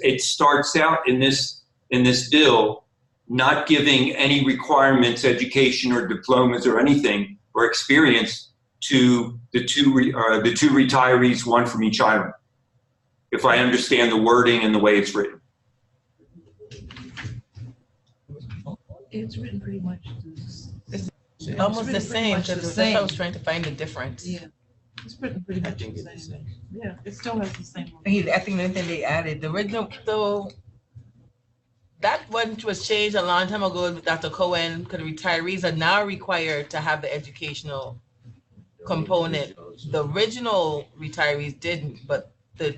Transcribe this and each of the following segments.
it starts out in this bill not giving any requirements, education or diplomas or anything or experience to the two retirees, one from each island, if I understand the wording and the way it's written. It's written pretty much almost the same, because I was trying to find the difference. Yeah, it's written pretty much the same. Yeah, it still has the same. I think the only thing they added, the original, though, that one was changed a long time ago with Dr. Cohen, because retirees are now required to have the educational component. The original retirees didn't, but I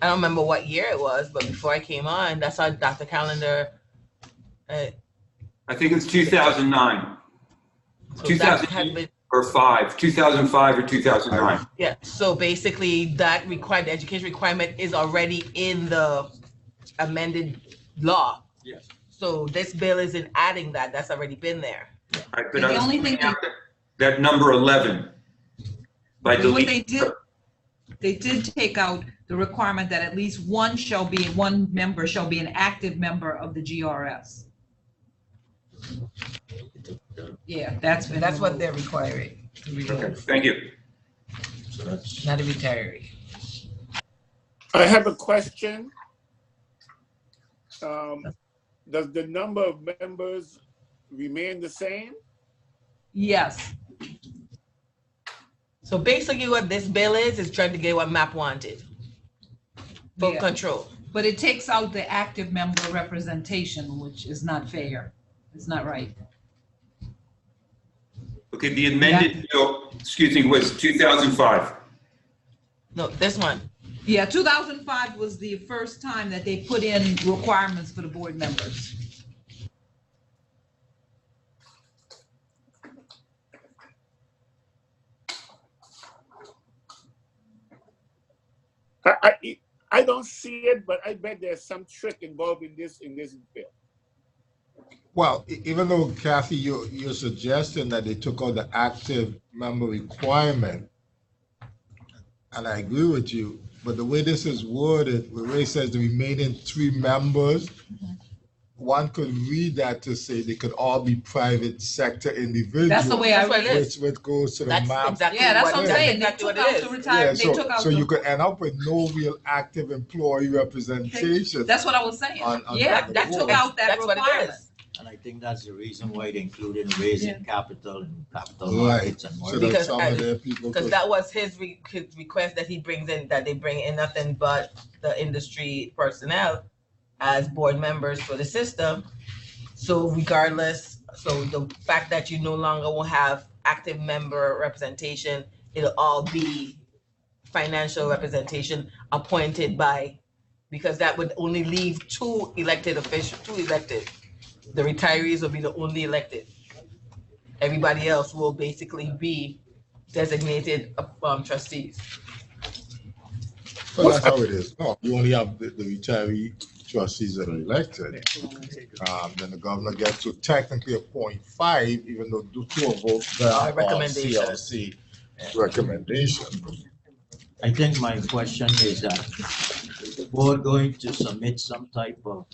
don't remember what year it was, but before I came on, that's how Dr. Calendar. I think it's 2009. So 2005 or 2009. Yeah, so basically that the education requirement is already in the amended law. Yes. So this bill isn't adding that, that's already been there. Right, but The only thing that number 11 by what deleting. they did take out the requirement that at least one member shall be an active member of the GRS. Yeah, that's what they're requiring. Okay, thank you. So that's Not a retiree. I have a question. Does the number of members remain the same? Yes. So basically what this bill is trying to get what MAP wanted. Full Yeah. control. But it takes out the active member representation, which is not fair. It's not right. Okay, the amended bill, excuse me, was 2005. No, this one. Yeah, 2005 was the first time that they put in requirements for the board members. I don't see it, but I bet there's some trick involved in this bill. Well, even though, Kathy, you're suggesting that they took out the active member requirement, and I agree with you, but the way this is worded, the way it says the remaining 3 members, one could read that to say they could all be private sector individuals. That's the way I read it. Which goes to the That's map. exactly Yeah, that's what I'm it is. saying. They Exactly took what it out is. the retirement. Yeah, They took out so the. you could end up with no real active employee representation. That's what I was saying. on Yeah, the that took board. out that That's what it requirement. is. And I think that's the reason why they included raising capital and capital Right. markets and So more. that Because some of their people Because could- that was his request that he brings in, that they bring in nothing but the industry personnel as board members for the system. So regardless, so the fact that you no longer will have active member representation, it'll all be financial representation appointed by, because that would only leave 2 elected officials, 2 elected. The retirees will be the only elected. Everybody else will basically be designated trustees. Well, that's how it is. No, you only have the retiree trustees that are elected. Then the governor gets to technically appoint 5, even though 2 of those are Recommendation. CLC recommendation. I think my question is that the board going to submit some type of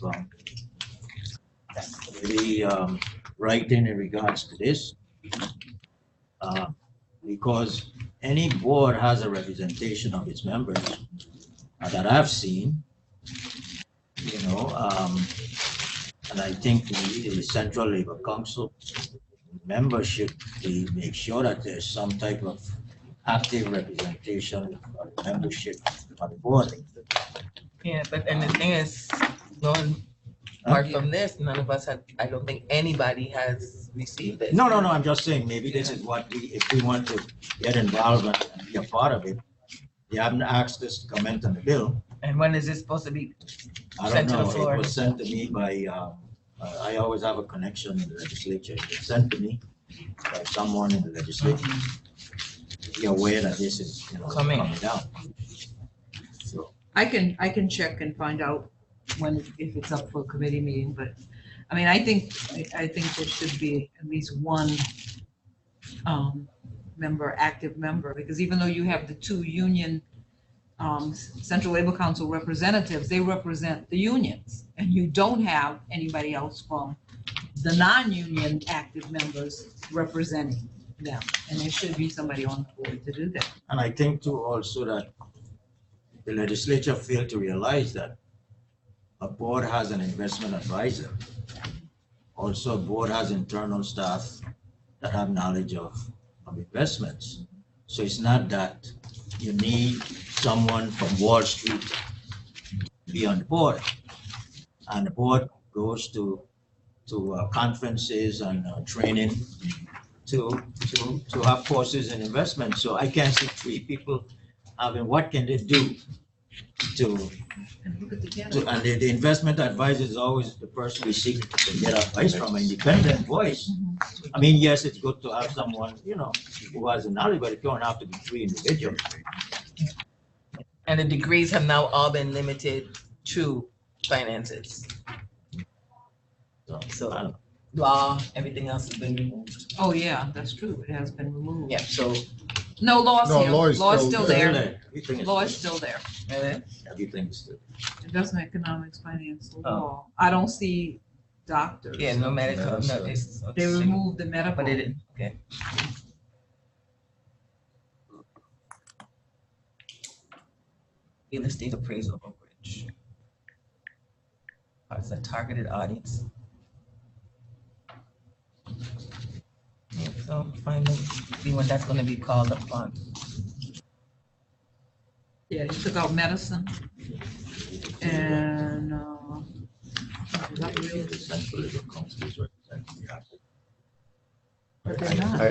writing in regards to this, because any board has a representation of its members that I've seen, and I think the Central Labor Council members should make sure that there's some type of active representation of membership on the board. Yeah, but and the thing is, apart from this, none of us have, I don't think anybody has received it. No, I'm just saying, maybe this is what if we want to get involved and be a part of it, they haven't asked us to comment on the bill. And when is this supposed to be I don't sent to the know, floor? it was sent to me by, I always have a connection in the legislature. It was sent to me by someone in the legislature. Be aware that this is, coming down. So I can check and find out if it's up for a committee meeting, but I mean, I think there should be at least one active member, because even though you have the 2 union Central Labor Council representatives, they represent the unions, and you don't have anybody else from the non-union active members representing them, and there should be somebody on the board to do that. And I think too also that the legislature failed to realize that a board has an investment advisor. Also, a board has internal staff that have knowledge of investments. So it's not that you need someone from Wall Street to be on the board. And the board goes to conferences and training to have courses in investment. So I can't see three people having, what can they do to and the investment advisor is always the person we seek to get advice from, an independent voice. I mean, yes, it's good to have someone, you know, who has a knowledge, but it don't have to be three individuals. And the degrees have now all been limited to finances. So law, everything else has been removed. Oh, yeah, that's true, it has been removed. Yeah, so No, law's No, here, law is law's still still there. there, Everything is law is still there. Everything is still. Investment economics, finance, Oh. law. I don't see doctors. yeah, no medical, no, so- it's. They removed the medical. But they didn't, okay. Real estate appraisal brokerage. It's a targeted audience. Yeah, so finally, see when that's gonna be called upon. Yeah, you took out medicine and, The Central Labor Council is representing the active. but they're not.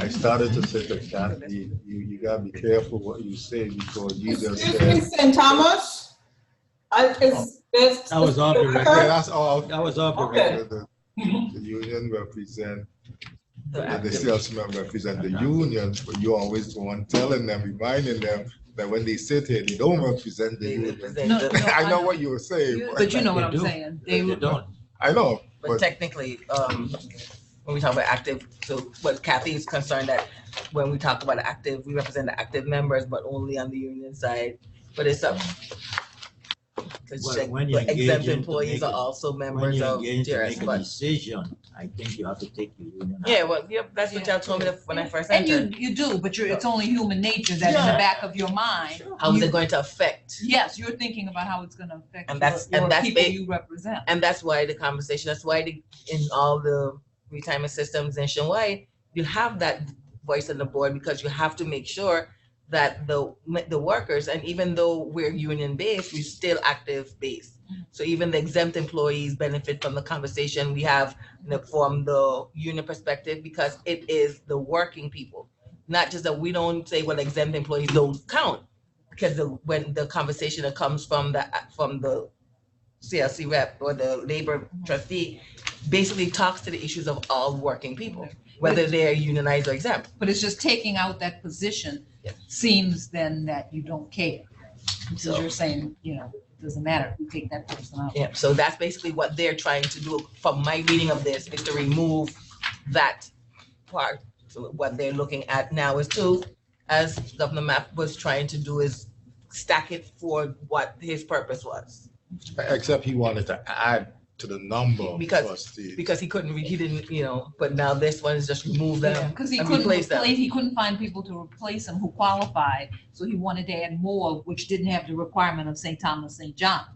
I started to say to Kathy, you gotta be careful what you say because you just Excuse me, said. St. Thomas? That was off the Yeah, record. that's all. That was off the Okay. record. The union represent, The the active- salesmen represent the union, but you're always the one telling them, reminding them that when they sit here, they don't represent the They union. represent No, the- no. I know what you were saying, But you know what They I'm do. saying. They They, don't. I know, But but technically, when we talk about active, so what Kathy is concerned that when we talk about active, we represent the active members, but only on the union side. But it's up. Well, when you engage Exempt in to employees make are it- also When members you of engage to GERS, make a but decision, I think you have to take the union out. yeah, well, yeah, that's what y'all told me when I first and entered. you do, but it's only human nature that in the Yeah. back of your mind. How is you- it going to affect? Yes, you're thinking about how it's gonna affect And that's- your and that's people ba- you represent. And that's why the conversation, that's why in all the retirement systems nationwide, you have that voice on the board because you have to make sure that the workers, and even though we're union based, we're still active based. So even the exempt employees benefit from the conversation we have from the union perspective because it is the working people. Not just that we don't say, well, exempt employees don't count. Because when the conversation that comes from the CLC rep or the labor trustee basically talks to the issues of all working people, whether they're unionized or exempt. But it's just taking out that position Yeah. seems then that you don't care. Because So- you're saying, it doesn't matter if you take that person out. Yeah, so that's basically what they're trying to do from my reading of this, is to remove that part. So what they're looking at now is as Governor Mapp was trying to do, is stack it for what his purpose was. except he wanted to add to the number of Because- trustees. Because he didn't, but now this one is just remove them Because he and couldn't replace them. he couldn't find people to replace him who qualified, so he wanted to add more, which didn't have the requirement of St. Thomas, St. John,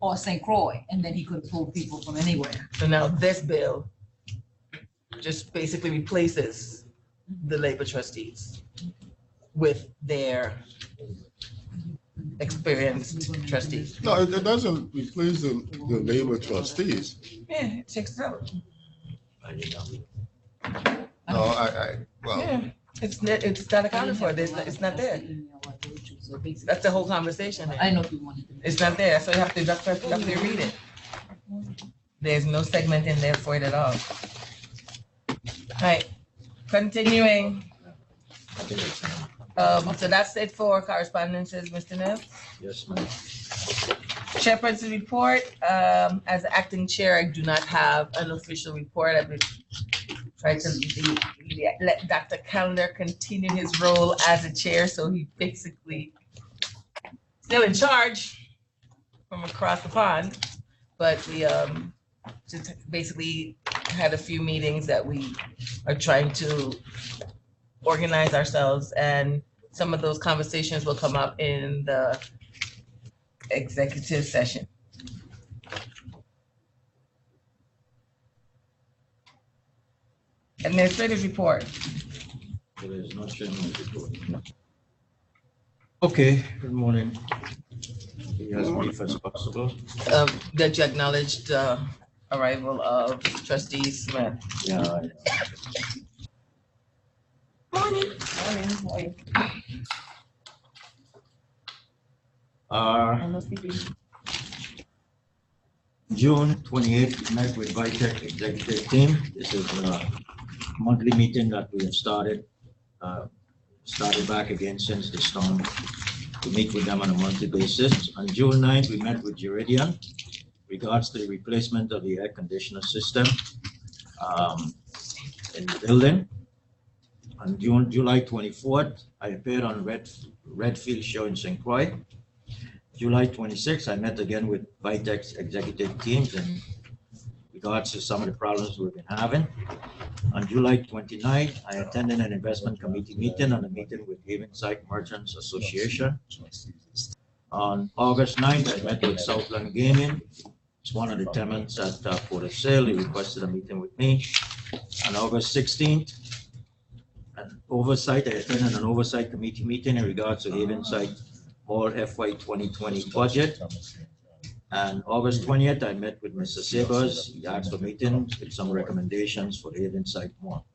or St. Croix, and then he could pull people from anywhere. So now this bill just basically replaces the labor trustees with their experienced trustees. No, it doesn't replace the labor trustees. Yeah, it takes it out. I didn't know. No, well, Yeah, it's not accounted for. It's not there. That's the whole conversation. I know if you wanted to. It's not there. So you have to read it. There's no segment in there for it at all. All right, continuing. So that's it for correspondences, Mr. Neff. Yes, ma'am. Chairperson's report, as acting chair, I do not have an official report. I've been trying to let Dr. Callender continue his role as a chair, so he basically still in charge from across the pond, but we just basically had a few meetings that we are trying to organize ourselves, and some of those conversations will come up in the executive session. Administrative report. So there's no chairman's report. Okay, good morning. Be as brief as possible. That you acknowledged the arrival of trustee Smith. Yeah, Morning. June 28th, met with Vitech executive team. This is a monthly meeting that we have started back again since the storm, to meet with them on a monthly basis. On June 9th, we met with Juridian regards to the replacement of the air conditioner system in the building. On July 24th, I appeared on Redfield Show in St. Croix. July 26th, I met again with Vitech's executive teams in regards to some of the problems we've been having. On July 29th, I attended an investment committee meeting and a meeting with Havenside Merchants Association. On August 9th, I met with Southland Gaming. It's one of the tenants at Port of Sale. They requested a meeting with me. On August 16th, I attended an oversight committee meeting in regards to Havenside Mall FY 2020 budget. And August 20th, I met with Mr. Sabers. He asked for meetings with some recommendations for the Havenside Mall.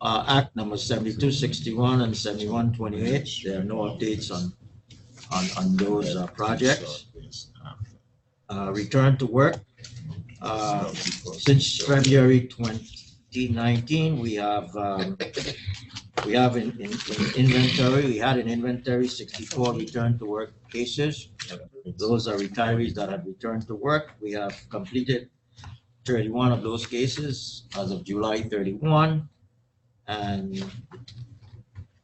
Act number 7261 and 7128, there are no updates on those projects. Return to work. Since February 2019, we have in inventory, we had an inventory 64 return to work cases. Those are retirees that have returned to work. We have completed 31 of those cases as of July 31, and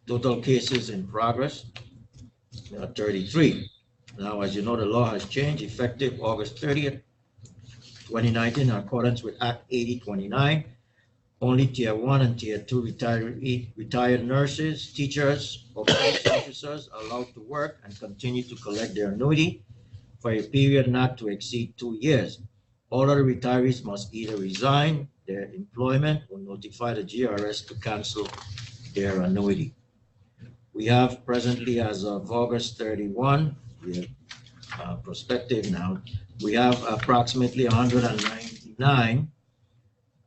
total cases in progress 33. Now, as you know, the law has changed effective August 30th, 2019, in accordance with Act 8029. Only Tier 1 and Tier 2 retired nurses, teachers, or police officers are allowed to work and continue to collect their annuity for a period not to exceed 2 years. All other retirees must either resign their employment or notify the GRS to cancel their annuity. We have presently, as of August 31, prospective now, we have approximately 199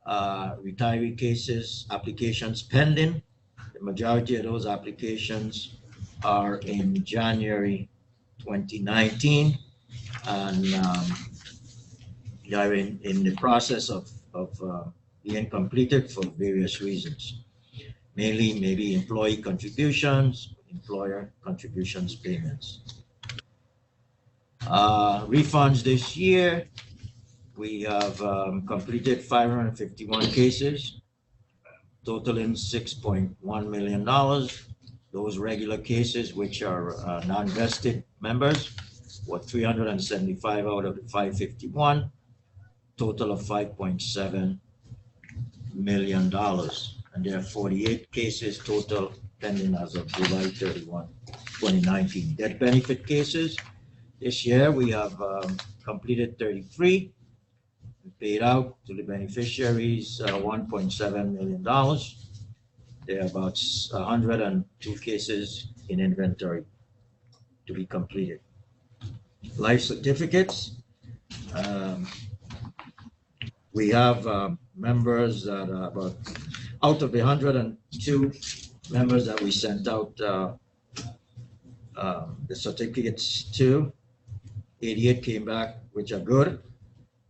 retiree cases, applications pending. The majority of those applications are in January 2019, and they are in the process of being completed for various reasons. Mainly maybe employee contributions, employer contributions payments. Refunds this year, we have completed 551 cases, totaling $6.1 million. Those regular cases, which are non-vested members, were 375 out of the 551, total of $5.7 million. And there are 48 cases total pending as of July 31, 2019. Death benefit cases, this year we have completed 33. We paid out to the beneficiaries $1.7 million. There are about 102 cases in inventory to be completed. Life certificates, we have members that are about, out of the 102 members that we sent out the certificates to, 88 came back, which are good,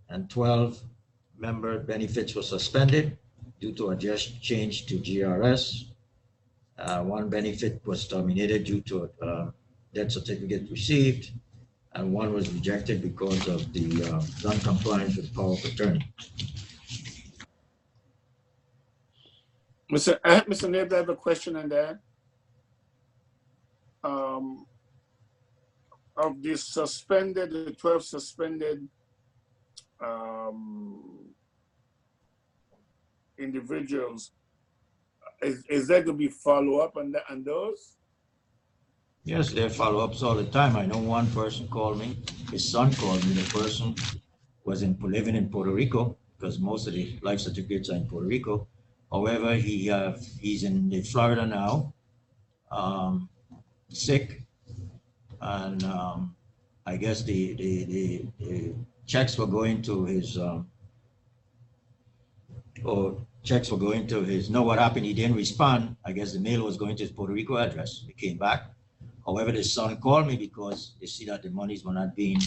and 12 member benefits were suspended due to a just change to GRS. One benefit was terminated due to a death certificate received, and one was rejected because of the non-compliance with power of attorney. Mr. Nib, I have a question on that. of the suspended, the 12 suspended individuals, is there going to be follow-up on those? Yes, there are follow-ups all the time. I know one person called me, his son called me, the person was living in Puerto Rico, because most of the life certificates are in Puerto Rico. However, he's in Florida now, sick, and I guess the checks were going to his, know what happened, he didn't respond. I guess the mail was going to his Puerto Rico address. He came back. However, the son called me because they see that the monies were not being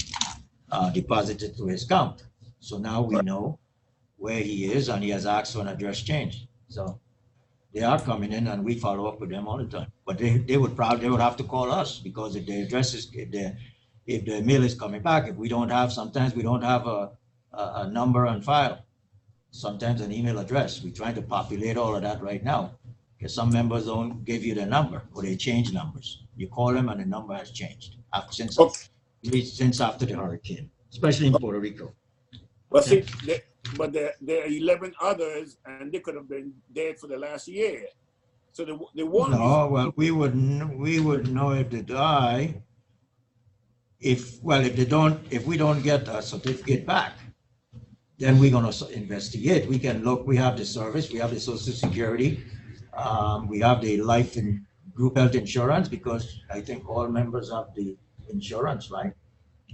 deposited to his account. So now we know where he is, and he has asked for an address change. So they are coming in, and we follow up with them all the time. But they would have to call us, because if the address is, if the mail is coming back, if we don't have, sometimes we don't have a number on file, sometimes an email address. We're trying to populate all of that right now, because some members don't give you their number, or they change numbers. You call them and the number has changed since after the hurricane, especially in Puerto Rico. Well, see, but there are 11 others, and they could have been dead for the last year. So they won't. No, well, we would know if they die if we don't get a certificate back, then we're gonna investigate. We can look. We have the service. We have the Social Security. We have the life and group health insurance, because I think all members have the insurance, right?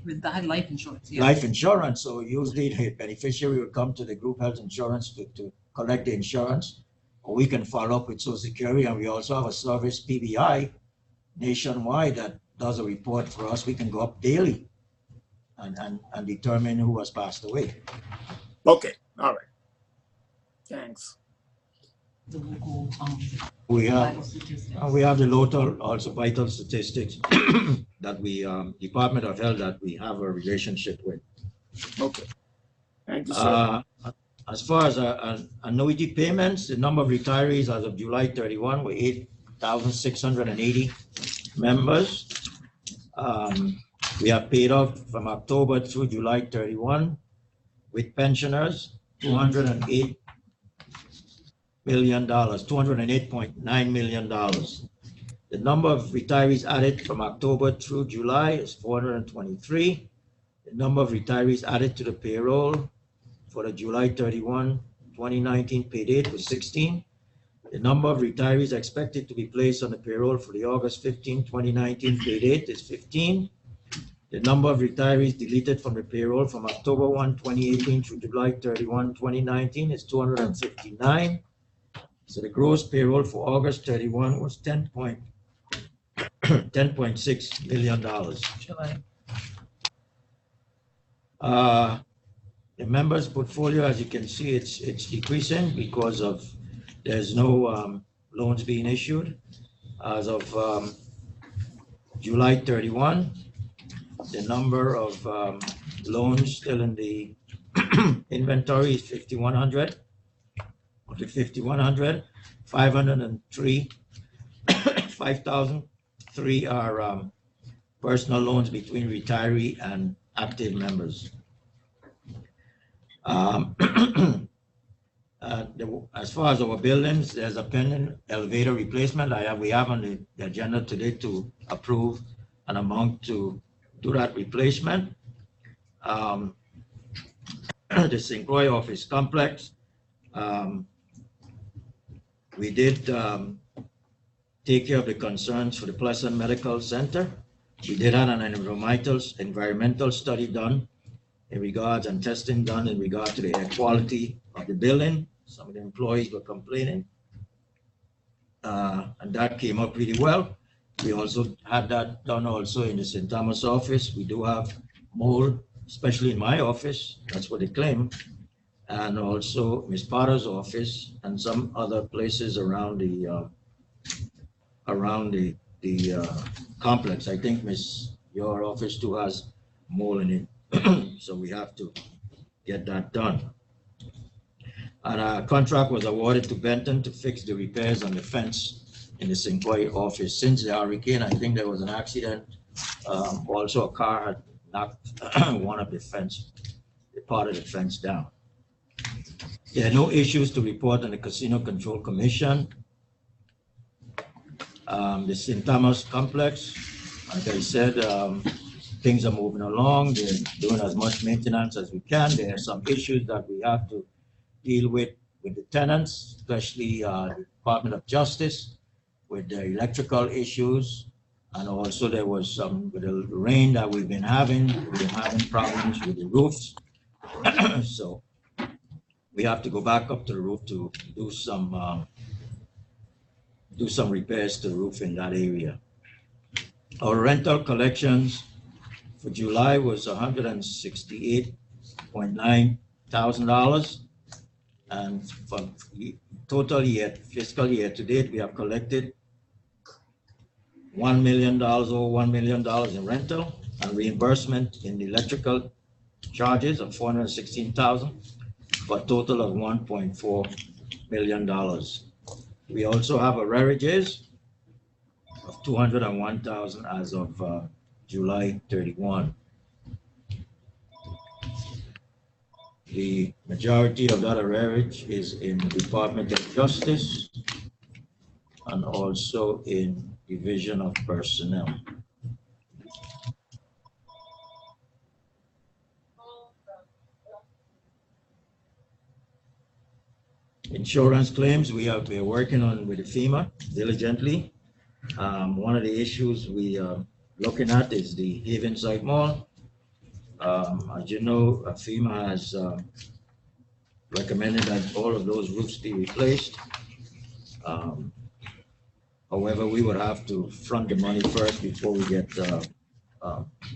With the life insurance, yeah. Life insurance. So usually the beneficiary will come to the group health insurance to collect the insurance, or we can follow up with Social Security. And we also have a service, PBI, nationwide, that does a report for us. We can go up daily and determine who has passed away. Okay, all right. Thanks. We have the local, also vital statistics that we, Department of Health, that we have a relationship with. Okay. Thank you, sir. As far as annuity payments, the number of retirees as of July 31 were 8,680 members. We have paid off from October through July 31 with pensioners $208 million, $208.9 million. The number of retirees added from October through July is 423. The number of retirees added to the payroll for the July 31, 2019 pay date was 16. The number of retirees expected to be placed on the payroll for the August 15, 2019 pay date is 15. The number of retirees deleted from the payroll from October 1, 2018 through July 31, 2019 is 259. So the gross payroll for August 31 was $10.6 million. The members' portfolio, as you can see, it's decreasing because of there's no loans being issued. As of July 31, the number of loans still in the inventory is 5,100. Of the 5,100, 5,003 are personal loans between retiree and active members. As far as our buildings, there's a pending elevator replacement. We have on the agenda today to approve an amount to do that replacement. The St. Croix office complex, we did take care of the concerns for the Pleasant Medical Center. We did have an environmental study done in regards and testing done in regard to the air quality of the building. Some of the employees were complaining, and that came up really well. We also had that done also in the St. Thomas office. We do have mold, especially in my office. That's what they claim. And also Ms. Potter's office and some other places around the complex. I think your office too has mold in it, so we have to get that done. And a contract was awarded to Benton to fix the repairs on the fence in the St. Croix office. Since the hurricane, I think there was an accident Also, a car had knocked one of the fence, the part of the fence down. There are no issues to report on the Casino Control Commission. The St. Thomas Complex, like I said, things are moving along. They're doing as much maintenance as we can. There are some issues that we have to deal with the tenants, especially the Department of Justice, with the electrical issues. And also there was some, with the rain that we've been having problems with the roofs. So we have to go back up to the roof to do some repairs to the roof in that area. Our rental collections for July was $168.9 thousand, and for total year, fiscal year to date, we have collected $1 million, over $1 million in rental and reimbursement in electrical charges of $416,000 for a total of $1.4 million. We also have arrearages of $201,000 as of July 31. The majority of that arrearage is in the Department of Justice and also in Division of Personnel. Insurance claims, we're working on with FEMA diligently. One of the issues we are looking at is the Havenside Mall. As you know, FEMA has recommended that all of those roofs be replaced. However, we would have to front the money first before we get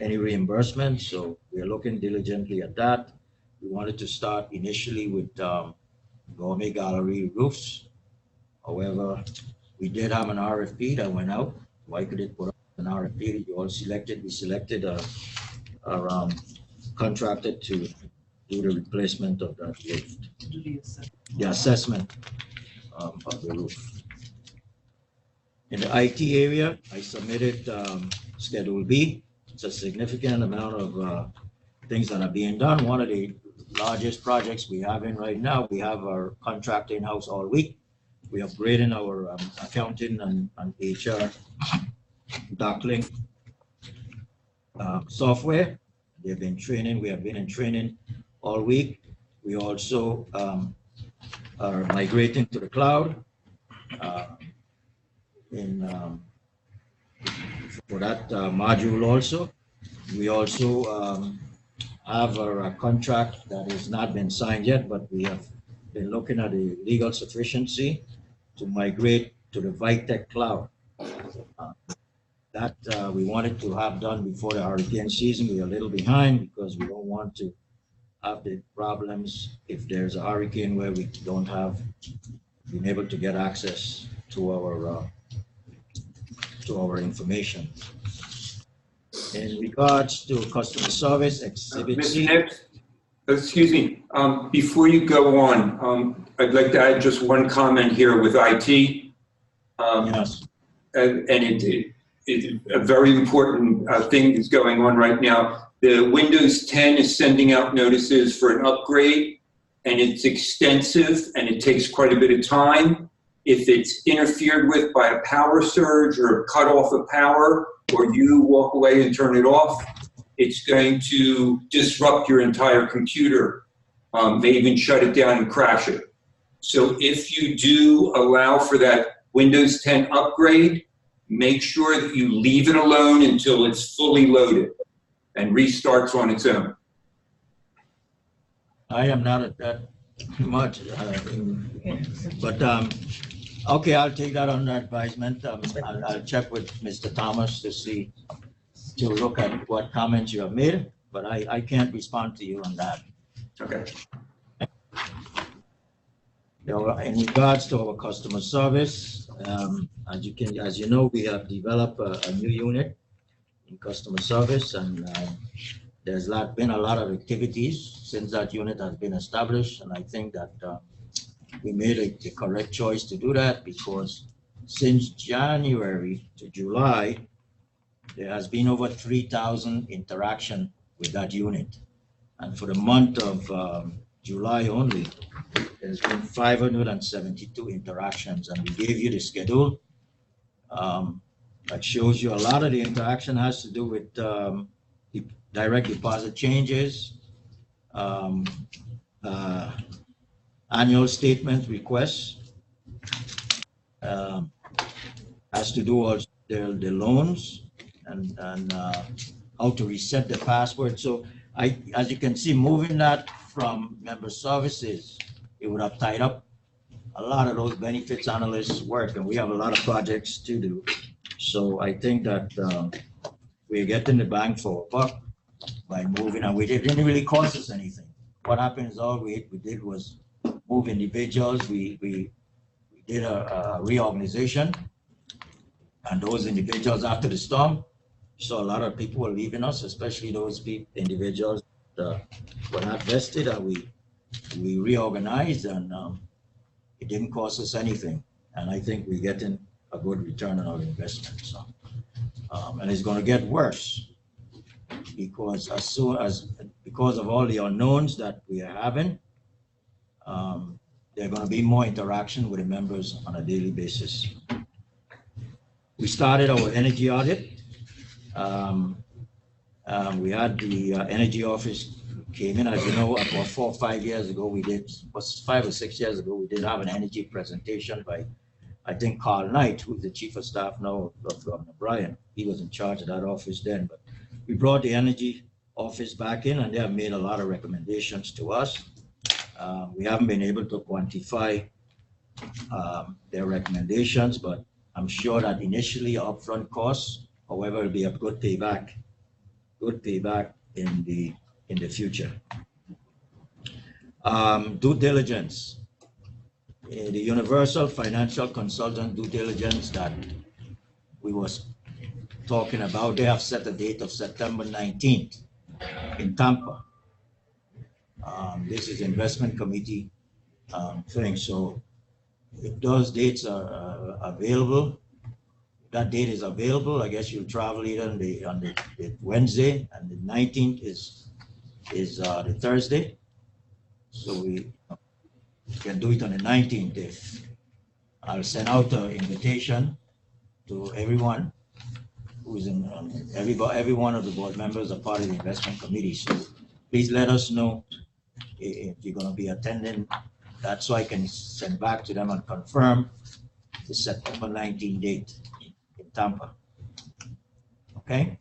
any reimbursement. So we're looking diligently at that. We wanted to start initially with Gourmet Gallery roofs. However, we did have an RFP that went out. Why could it put up an RFP? You all selected, we selected a contractor to do the replacement of that roof. The assessment of the roof. In the IT area, I submitted Schedule B. It's a significant amount of things that are being done. One of the largest projects we have in right now, we have our contract in-house all week. We are upgrading our accounting and HR docking software. They've been training, we have been in training all week. We also are migrating to the cloud. For that module also. We also have our contract that has not been signed yet, but we have been looking at the legal sufficiency to migrate to the Vitech cloud. That we wanted to have done before the hurricane season. We're a little behind because we don't want to have the problems if there's a hurricane where we don't have been able to get access to our information. In regards to customer service, Exhibit C. Mr. Nix, excuse me, before you go on, I'd like to add just one comment here with IT. Yes. And it's a very important thing that's going on right now. The Windows 10 is sending out notices for an upgrade, and it's extensive, and it takes quite a bit of time. If it's interfered with by a power surge or a cut off of power, or you walk away and turn it off, it's going to disrupt your entire computer. They even shut it down and crash it. So if you do allow for that Windows 10 upgrade, make sure that you leave it alone until it's fully loaded and restarts on its own. I am not at that much, but okay, I'll take that under advisement. I'll check with Mr. Thomas to look at what comments you have made, but I can't respond to you on that. Okay. In regards to our customer service, as you know, we have developed a new unit in customer service, and there's been a lot of activities since that unit has been established, and I think that we made the correct choice to do that, because since January to July, there has been over 3,000 interaction with that unit. And for the month of July only, there's been 572 interactions, and we gave you the schedule. That shows you a lot of the interaction has to do with the direct deposit changes, annual statement requests, has to do also the loans and how to reset the password. So as you can see, moving that from member services, it would have tied up a lot of those benefits analysts work, and we have a lot of projects to do. So I think that we're getting the bang for a buck by moving, and it didn't really cost us anything. What happened is all we did was move individuals. We did a reorganization, and those individuals after the storm, so a lot of people were leaving us, especially those individuals that were not vested, and we reorganized, and it didn't cost us anything. And I think we're getting a good return on our investment. So, and it's going to get worse because because of all the unknowns that we are having, there are going to be more interaction with the members on a daily basis. We started our energy audit. We had the energy office came in, as you know, about 4 or 5 years ago. We did, was 5 or 6 years ago, we did have an energy presentation by, I think, Carl Knight, who's the chief of staff now of Governor Bryan. He was in charge of that office then, but we brought the energy office back in, and they have made a lot of recommendations to us. We haven't been able to quantify their recommendations, but I'm sure that initially upfront costs, however, will be a good payback in the future. Due diligence. The universal financial consultant due diligence that we was talking about, they have set a date of September 19th in Tampa. This is investment committee thing. So if those dates are available, that date is available, I guess you'll travel either on the Wednesday, and the 19th is the Thursday. So we can do it on the 19th. If I'll send out an invitation to everyone who's in every one of the board members are part of the investment committee. So please let us know if you're going to be attending. That's so I can send back to them and confirm the September 19th date in Tampa. Okay?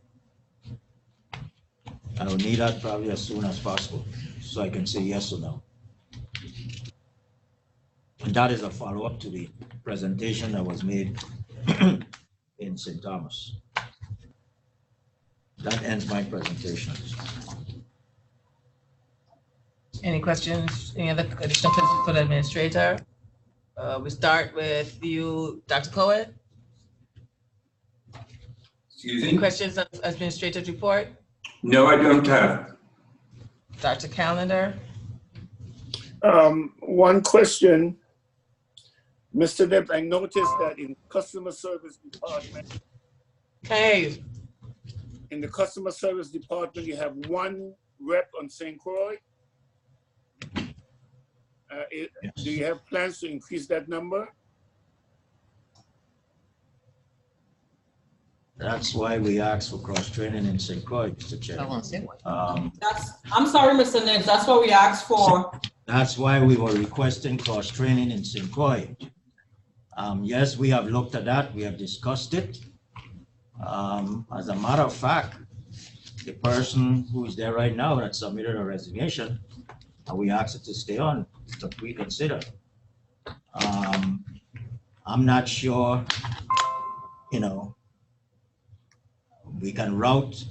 I will need that probably as soon as possible so I can say yes or no. And that is a follow-up to the presentation that was made in St. Thomas. That ends my presentation. Any questions? Any other additional questions for the administrator? We start with you, Dr. Cohen. Excuse Any me? questions on administrator's report? No, I don't have. Dr. Callender? One question. Mr. Depp, I noticed that in customer service department, Hey, in the customer service department, you have one rep on St. Croix. Yes. Do you have plans to increase that number? That's why we asked for cross-training in St. Croix, Mr. Chair. I'm sorry, Mr. Nibbs, that's what we asked for. That's why we were requesting cross-training in St. Croix. Yes, we have looked at that, we have discussed it. As a matter of fact, the person who is there right now that submitted a resignation, and we asked her to stay on to reconsider. I'm not sure, we can route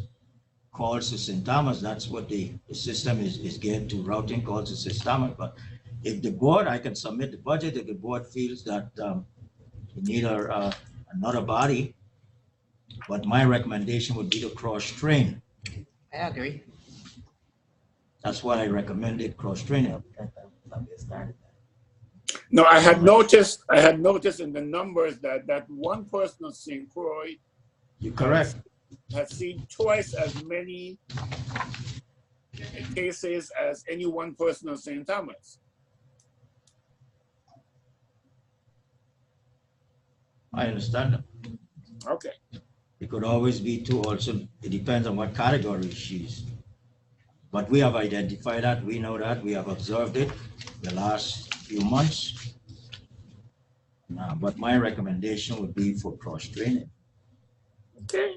calls to St. Thomas. That's what the system is geared to, routing calls to St. Thomas. But if the board, I can submit the budget. If the board feels that we need another body, but my recommendation would be to cross-train. I agree. That's why I recommended cross-training. No, I had noticed in the numbers that one person on St. Croix You're correct. has seen twice as many cases as any one person on St. Thomas. I understand that. Okay. It could always be two also. It depends on what category she's. But we have identified that, we know that, we have observed it the last few months. But my recommendation would be for cross-training. Okay.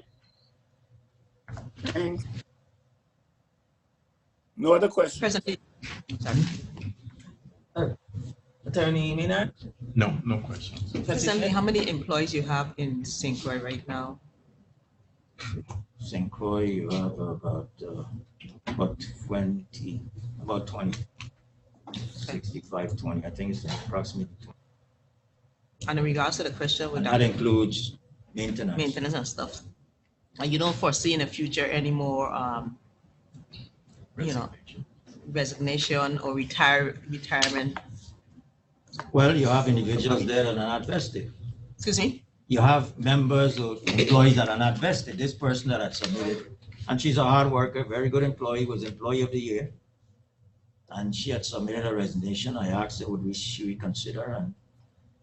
Thanks. No other questions? President, Attorney Maynard? No, no questions. President, how many employees you have in St. Croix right now? St. Croix, you have about 20, 65, 20, I think it's approximately 20. And in regards to the question with And that includes maintenance. maintenance and stuff, and you don't foresee in the future any more, resignation or retirement? Well, you have individuals there that are not vested. Excuse me? You have members or employees that are not vested. This person that had submitted, and she's a hard worker, very good employee, was Employee of the Year. And she had submitted a resignation. I asked her, would she reconsider? And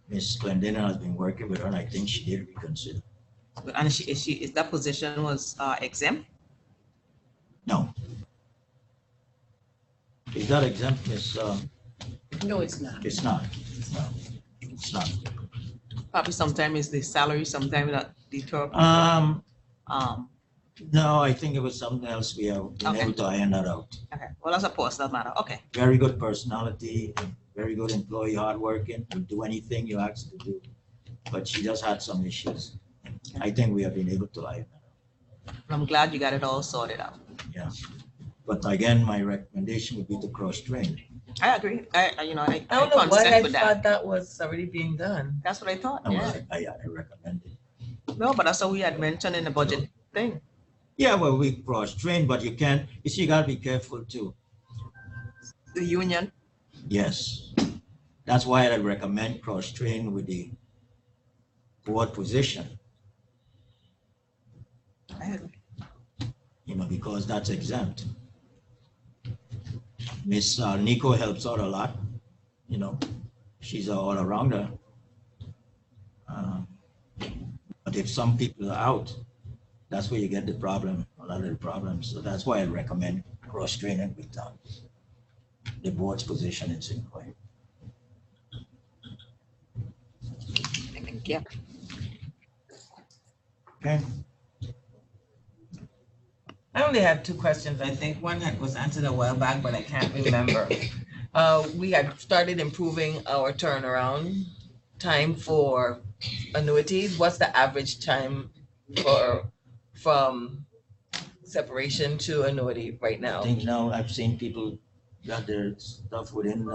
Ms. Glendina has been working with her, and I think she did reconsider. And is that position was exempt? No. Is that exempt, Ms.? No, it's not. It's not. No, it's not. Probably sometimes it's the salary, sometimes that deter. No, I think it was something else. We have been Okay. able to iron that out. Okay, well, that's a personal matter. Okay. Very good personality, very good employee, hardworking, will do anything you ask her to do. But she just had some issues. I think we have been able to iron that out. I'm glad you got it all sorted out. Yeah. But again, my recommendation would be to cross-train. I agree. I I don't know why I with that. thought that was already being done. That's what I thought, And yeah. I recommend it. No, but that's what we had mentioned in the budget thing. Yeah, well, we cross-train, but you can't, you see, you gotta be careful too. The union. Yes. That's why I recommend cross-train with the board position, I agree. because that's exempt. Miss Nico helps out a lot, she's an all-arounder. But if some people are out, that's where you get the problem, a lot of the problems. So that's why I recommend cross-training with the board's position in St. Croix. Thank you. Okay. I only have two questions. I think one was answered a while back, but I can't remember. We had started improving our turnaround time for annuities. What's the average time from separation to annuity right now? I think now I've seen people got their stuff within,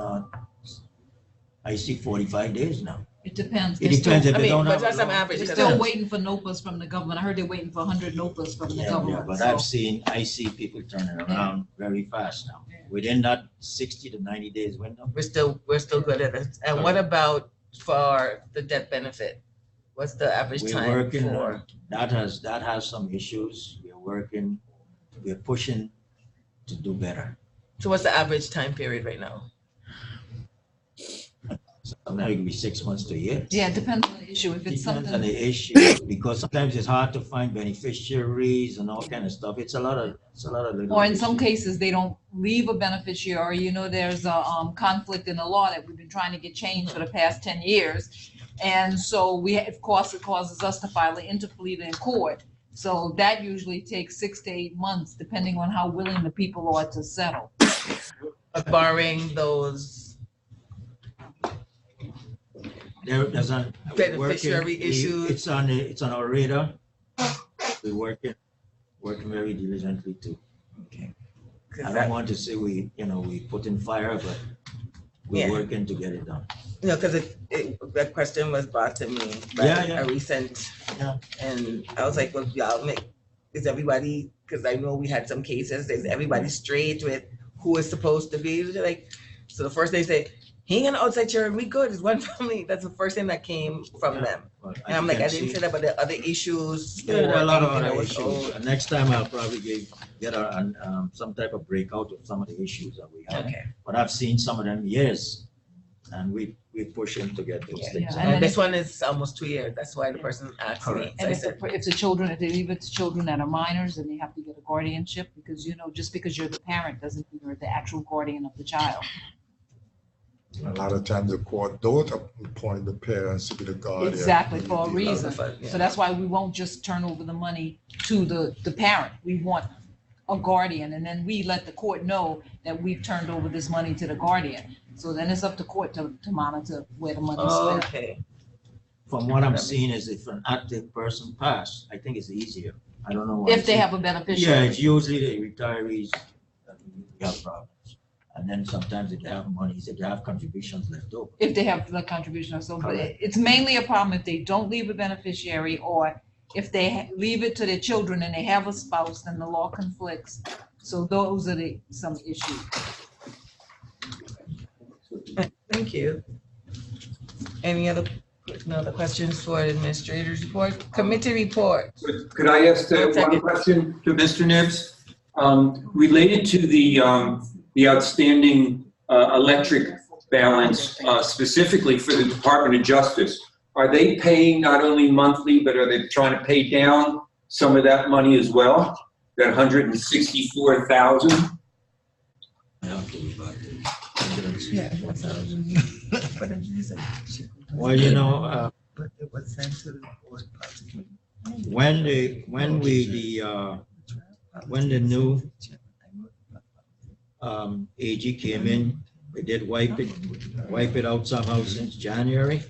I see 45 days now. It depends. It depends if I they mean, don't but have. that's a some loan. average. They're because still that's- waiting for NOPAs from the government. I heard they're waiting for 100 NOPAs from the Yeah, government. but so- I see people turning around very fast now, within that 60 to 90 days window. We're still good at it. And what about for the death benefit? What's the average We're time working, for? that has some issues. We're pushing to do better. So what's the average time period right now? Sometimes it can be 6 months to a year. Yeah, it depends on the issue. If it's Depends on something, the issue, because sometimes it's hard to find beneficiaries and all kind of stuff. It's a lot of little. or in some issues. cases, they don't leave a beneficiary, there's a conflict in the law that we've been trying to get changed for the past 10 years. And so of course, it causes us to file an interpleader in court. So that usually takes 6 to 8 months, depending on how willing the people are to settle. Barring those There's a beneficiary issues. It's on our radar. We're working very diligently too. Okay. I don't want to say we put in fire, but we're Yeah. working to get it done. Because that question was brought to me by Yeah. a recent, Yeah. and I was like, well, is everybody, because I know we had some cases, is everybody straight with who is supposed to be? They're like, so the first they say, he ain't an outside chair, we good. It's one family. That's the first thing that came from them. Well, And I'm you like, can I didn't see- say that, but the other issues. Yeah, there are a lot of anything other that was issues. owed. Next time I'll probably get some type of breakout of some of the issues that we have. Okay. But I've seen some of them years, and we push him to get those Yeah. things. Yeah. And then this one is almost 2 years. That's why the person asked me. Correct. So I And said, if the children, if they leave it to children that are minors, then they have to get a guardianship, because, you know, just because you're the parent doesn't mean you're the actual guardian of the child. A lot of times the court don't appoint the parents to be the guardian. Exactly, for a The- reason. yeah. So that's why we won't just turn over the money to the parent. We want a guardian, and then we let the court know that we've turned over this money to the guardian. So then it's up to court to monitor where the money's spent. okay. From what I'm seeing is if an active person passed, I think it's easier. I don't know why. If they have a Yeah, beneficiary. it's usually the retirees that have problems. And then sometimes if they have money, if they have contributions left over. If they have the contribution or so, but Correct. it's mainly a problem if they don't leave a beneficiary, or if they leave it to their children and they have a spouse, then the law conflicts. So those are some issues. Thank you. Any other, no other questions for the administrator's report? Committee report. Could I ask one Second. question to Mr. Nibbs? Related to the outstanding electric balance, specifically for the Department of Justice, are they paying not only monthly, but are they trying to pay down some of that money as well? That 164,000? I don't think about it. Yeah, that's how. Well, you know, But it was sent to the board prosecutor. when the new AG came in, they did wipe it out somehow since January.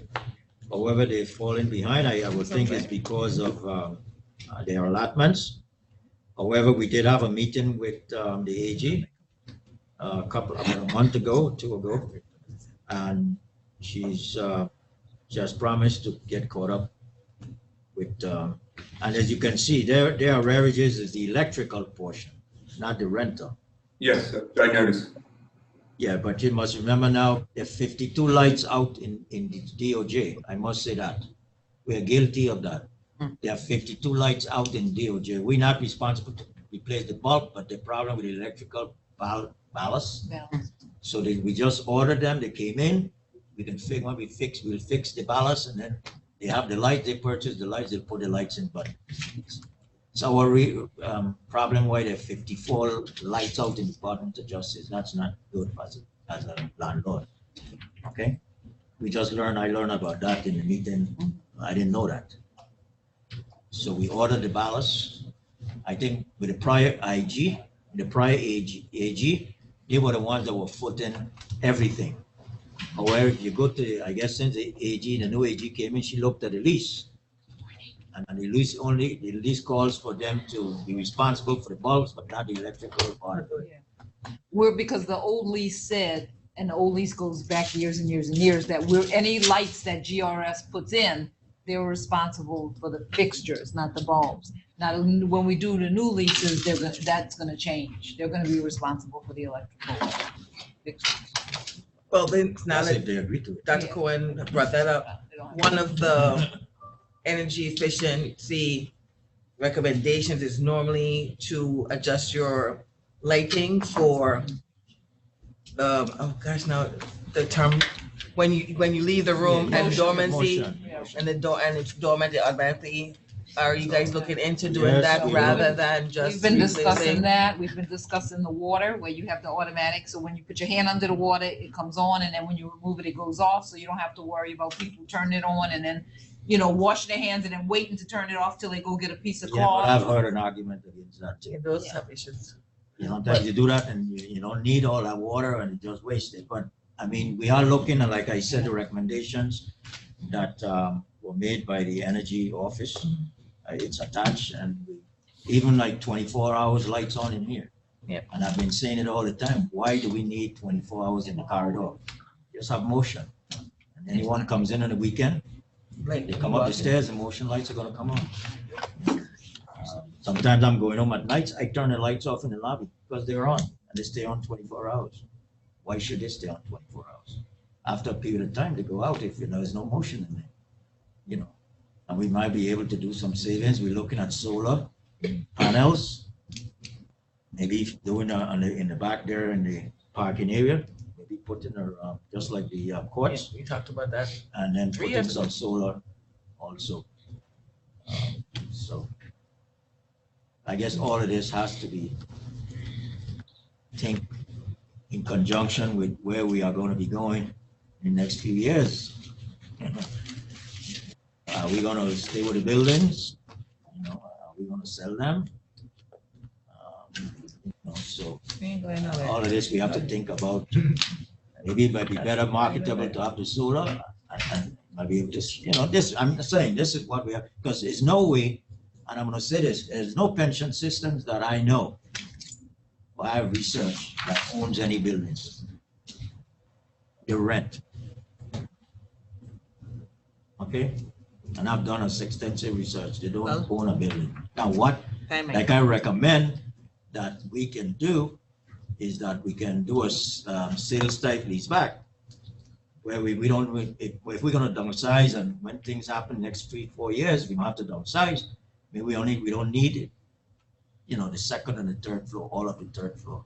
However, they've fallen behind. I would think it's because of their allotments. However, we did have a meeting with the AG about a month ago, 2 ago, and she has promised to get caught up with. And as you can see, their arrearages is the electrical portion, not the rental. Yes, I noticed. Yeah, but you must remember now, there are 52 lights out in the DOJ. I must say that. We are guilty of that. There are 52 lights out in DOJ. We're not responsible to replace the bulb, but the problem with the electrical ballast. So we just ordered them, they came in, we can figure what we'll fix the ballast, and then they have the light, they purchase the lights, they put the lights in, but it's our problem why there are 54 lights out in the Department of Justice. That's not good as a landlord. Okay? I learned about that in the meeting. I didn't know that. So we ordered the ballast. I think with the prior IG, the prior AG, they were the ones that were footing everything. However, if you go to, I guess since the new AG came in, she looked at the lease. And the lease calls for them to be responsible for the bulbs, but not the electrical part of it. Because the old lease said, and the old lease goes back years and years and years, that any lights that GRS puts in, they're responsible for the fixtures, not the bulbs. Now, when we do the new leases, that's gonna change. They're gonna be responsible for the electrical fixtures. Well, then, now That's that if they agree to it. Dr. Cohen brought that up, one of the energy efficiency recommendations is normally to adjust your lighting for, oh gosh, now the term, when you leave the room and dormancy, Motion. and it's dormant, it automatically, are you guys looking into doing Yes, that we rather are. than just We've been discussing replacing? that. We've been discussing the water, where you have the automatic, so when you put your hand under the water, it comes on, and then when you remove it, it goes off, so you don't have to worry about people turning it on and then, washing their hands and then waiting to turn it off till they go get a piece of Yeah, but I've cloth. heard an argument against that too. Those have issues. Sometimes you do that and you don't need all that water and you just waste it. But I mean, we are looking at, like I said, the recommendations that were made by the energy office. It's attached, and even like 24 hours lights on in here. Yeah. And I've been saying it all the time. Why do we need 24 hours in the corridor? Just have motion. And anyone comes in on the weekend, Like they come up the stairs, the motion lights are gonna come on. Sometimes I'm going home at nights, I turn the lights off in the lobby because they're on and they stay on 24 hours. Why should they stay on 24 hours? after a period of time, they go out if there's no motion in it, and we might be able to do some savings. We're looking at solar panels, maybe doing in the back there in the parking area, maybe putting just like the courts, We talked about that. and then 3 putting years some ago. solar also. So I guess all of this has to be think in conjunction with where we are going to be going in the next few years. Are we going to stay with the buildings? Are we going to sell them? So all of this we have to think about. Maybe it might be better marketable to have the solar, and might be able to, this, I'm saying this is what we have, because there's no way, and I'm going to say this, there's no pension systems that I know or I have researched that owns any buildings. They rent. Okay? And I've done extensive research. They don't own a building. Now what, like I recommend that we can do is that we can do a sales type lease back, where we don't, if we're going to downsize, and when things happen next 3-4 years, we don't have to downsize. Maybe we don't need it. The second and the third floor, all of the third floor.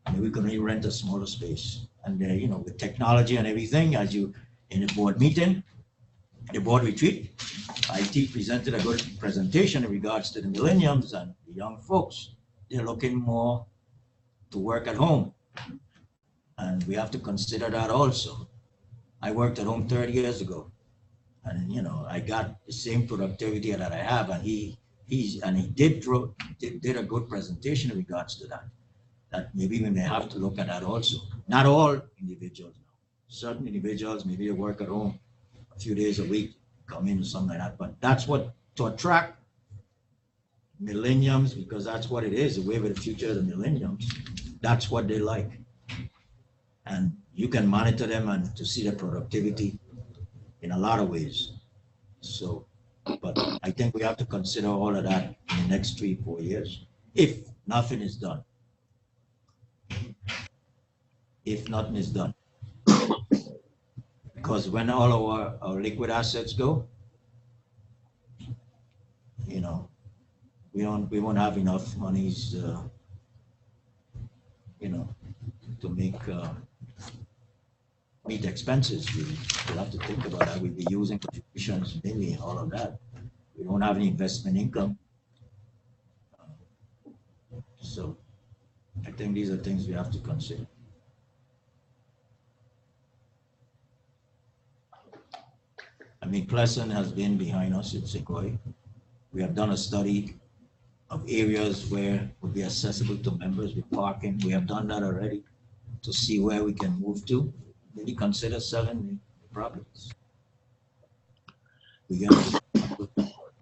Maybe we can only rent a smaller space. And with technology and everything, as you in the board meeting, the board retreat, IT presented a good presentation in regards to the millennials and the young folks. They're looking more to work at home. And we have to consider that also. I worked at home 30 years ago, and I got the same productivity that I have, and he did a good presentation in regards to that. That maybe we may have to look at that also. Not all individuals. Certain individuals, maybe they work at home a few days a week, come in or something like that. But that's what, to attract millennials, because that's what it is, the wave of the future of the millennials. That's what they like. And you can monitor them and to see the productivity in a lot of ways. So, but I think we have to consider all of that in the next 3-4 years, if nothing is done. If nothing is done. Because when all of our liquid assets go, we won't have enough monies, to meet expenses. We'll have to think about that. We'll be using contributions, maybe, and all of that. We don't have any investment income. So I think these are things we have to consider. Pleasant has been behind us in Sequoia. We have done a study of areas where would be accessible to members with parking. We have done that already to see where we can move to. Maybe consider selling the properties. We get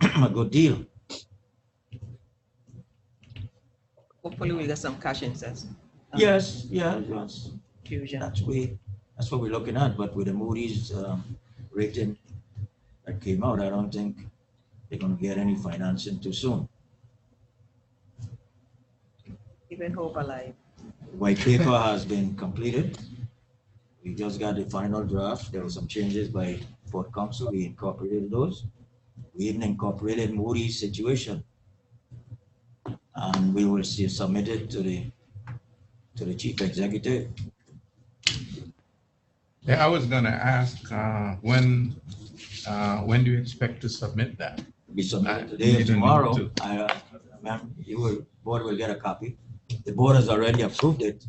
a good deal. Hopefully we get some cash incest. Yes. Fusion. That's what we're looking at. But with the Moody's rating that came out, I don't think they're going to get any financing too soon. Even hope alive. White paper has been completed. We just got the final draft. There were some changes by Port Council. We incorporated those. We even incorporated Moody's situation, and we will see submitted to the chief executive. Yeah, I was going to ask when do you expect to submit that? Be submitted today or tomorrow. Board will get a copy. The board has already approved it.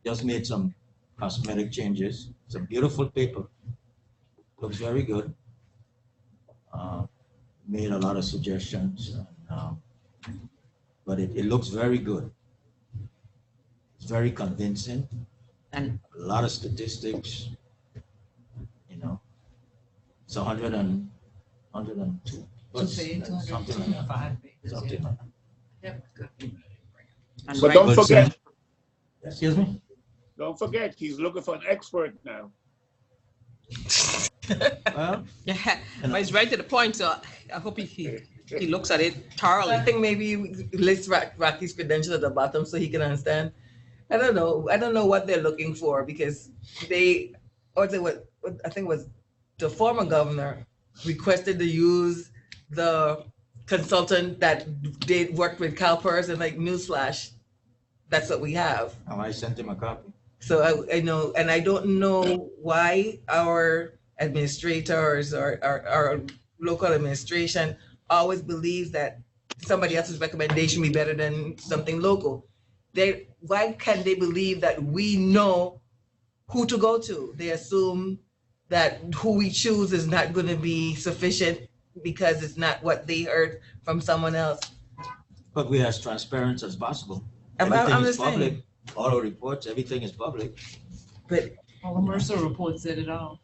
Just made some cosmetic changes. It's a beautiful paper. Looks very good. Made a lot of suggestions, but it looks very good. It's very convincing, and a lot of statistics. It's 102. Something like that. Something like that. But don't forget. Excuse me? Don't forget, he's looking for an expert now. Well, Yeah, but it's right to the point, so I hope he looks at it thoroughly. I think maybe he lists Rocky's credentials at the bottom so he can understand. I don't know what they're looking for, because or I think it was the former governor requested to use the consultant that did work with CalPERS, and like newsflash, that's what we have. Oh, I sent him a copy. So I know, and I don't know why our administrators or our local administration always believes that somebody else's recommendation be better than something local. Why can't they believe that we know who to go to? They assume that who we choose is not going to be sufficient because it's not what they heard from someone else. But we're as transparent as possible. I'm Everything is just saying. public. All our reports, everything is public. But Well, the Mercer report said it all.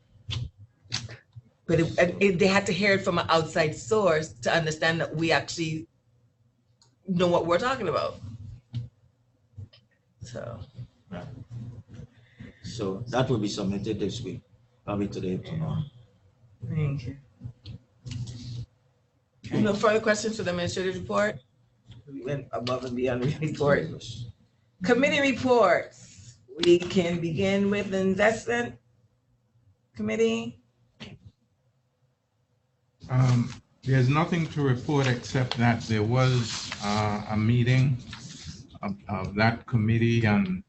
they had to hear it from an outside source to understand that we actually know what we're talking about. So, So that will be submitted this week, probably today or tomorrow. thank you. No further questions for the administrative report? We went above and beyond the report. Committee reports. We can begin with the investment committee. There's nothing to report except that there was a meeting of that committee on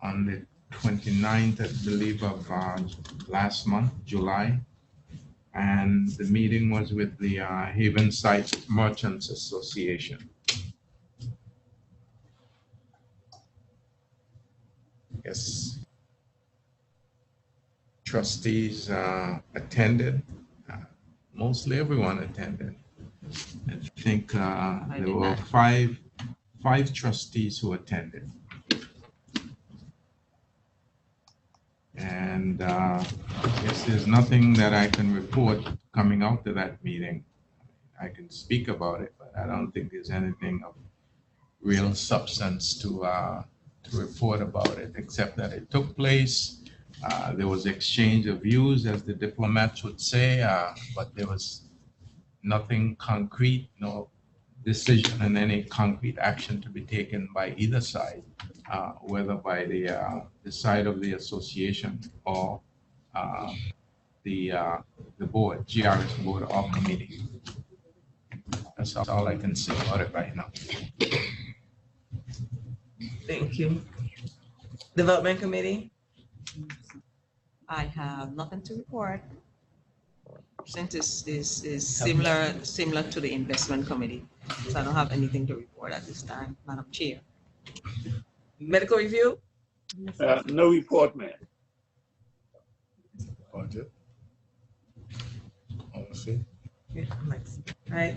the 29th, I believe, of last month, July. And the meeting was with the Haven Site Merchants Association. Yes. Trustees attended. Mostly everyone attended. I think there were five trustees who attended. And I guess there's nothing that I can report coming out of that meeting. I can speak about it, but I don't think there's anything of real substance to report about it, except that it took place. There was exchange of views, as the diplomats would say, but there was nothing concrete, no decision and any concrete action to be taken by either side, whether by the side of the association or the board, GRS board or committee. That's all I can say about it right now. Thank you. Development committee. I have nothing to report. Since is similar to the investment committee, so I don't have anything to report at this time, Madam Chair. Medical review. No report, ma'am. Budget. Honestly, Yeah, next. All right.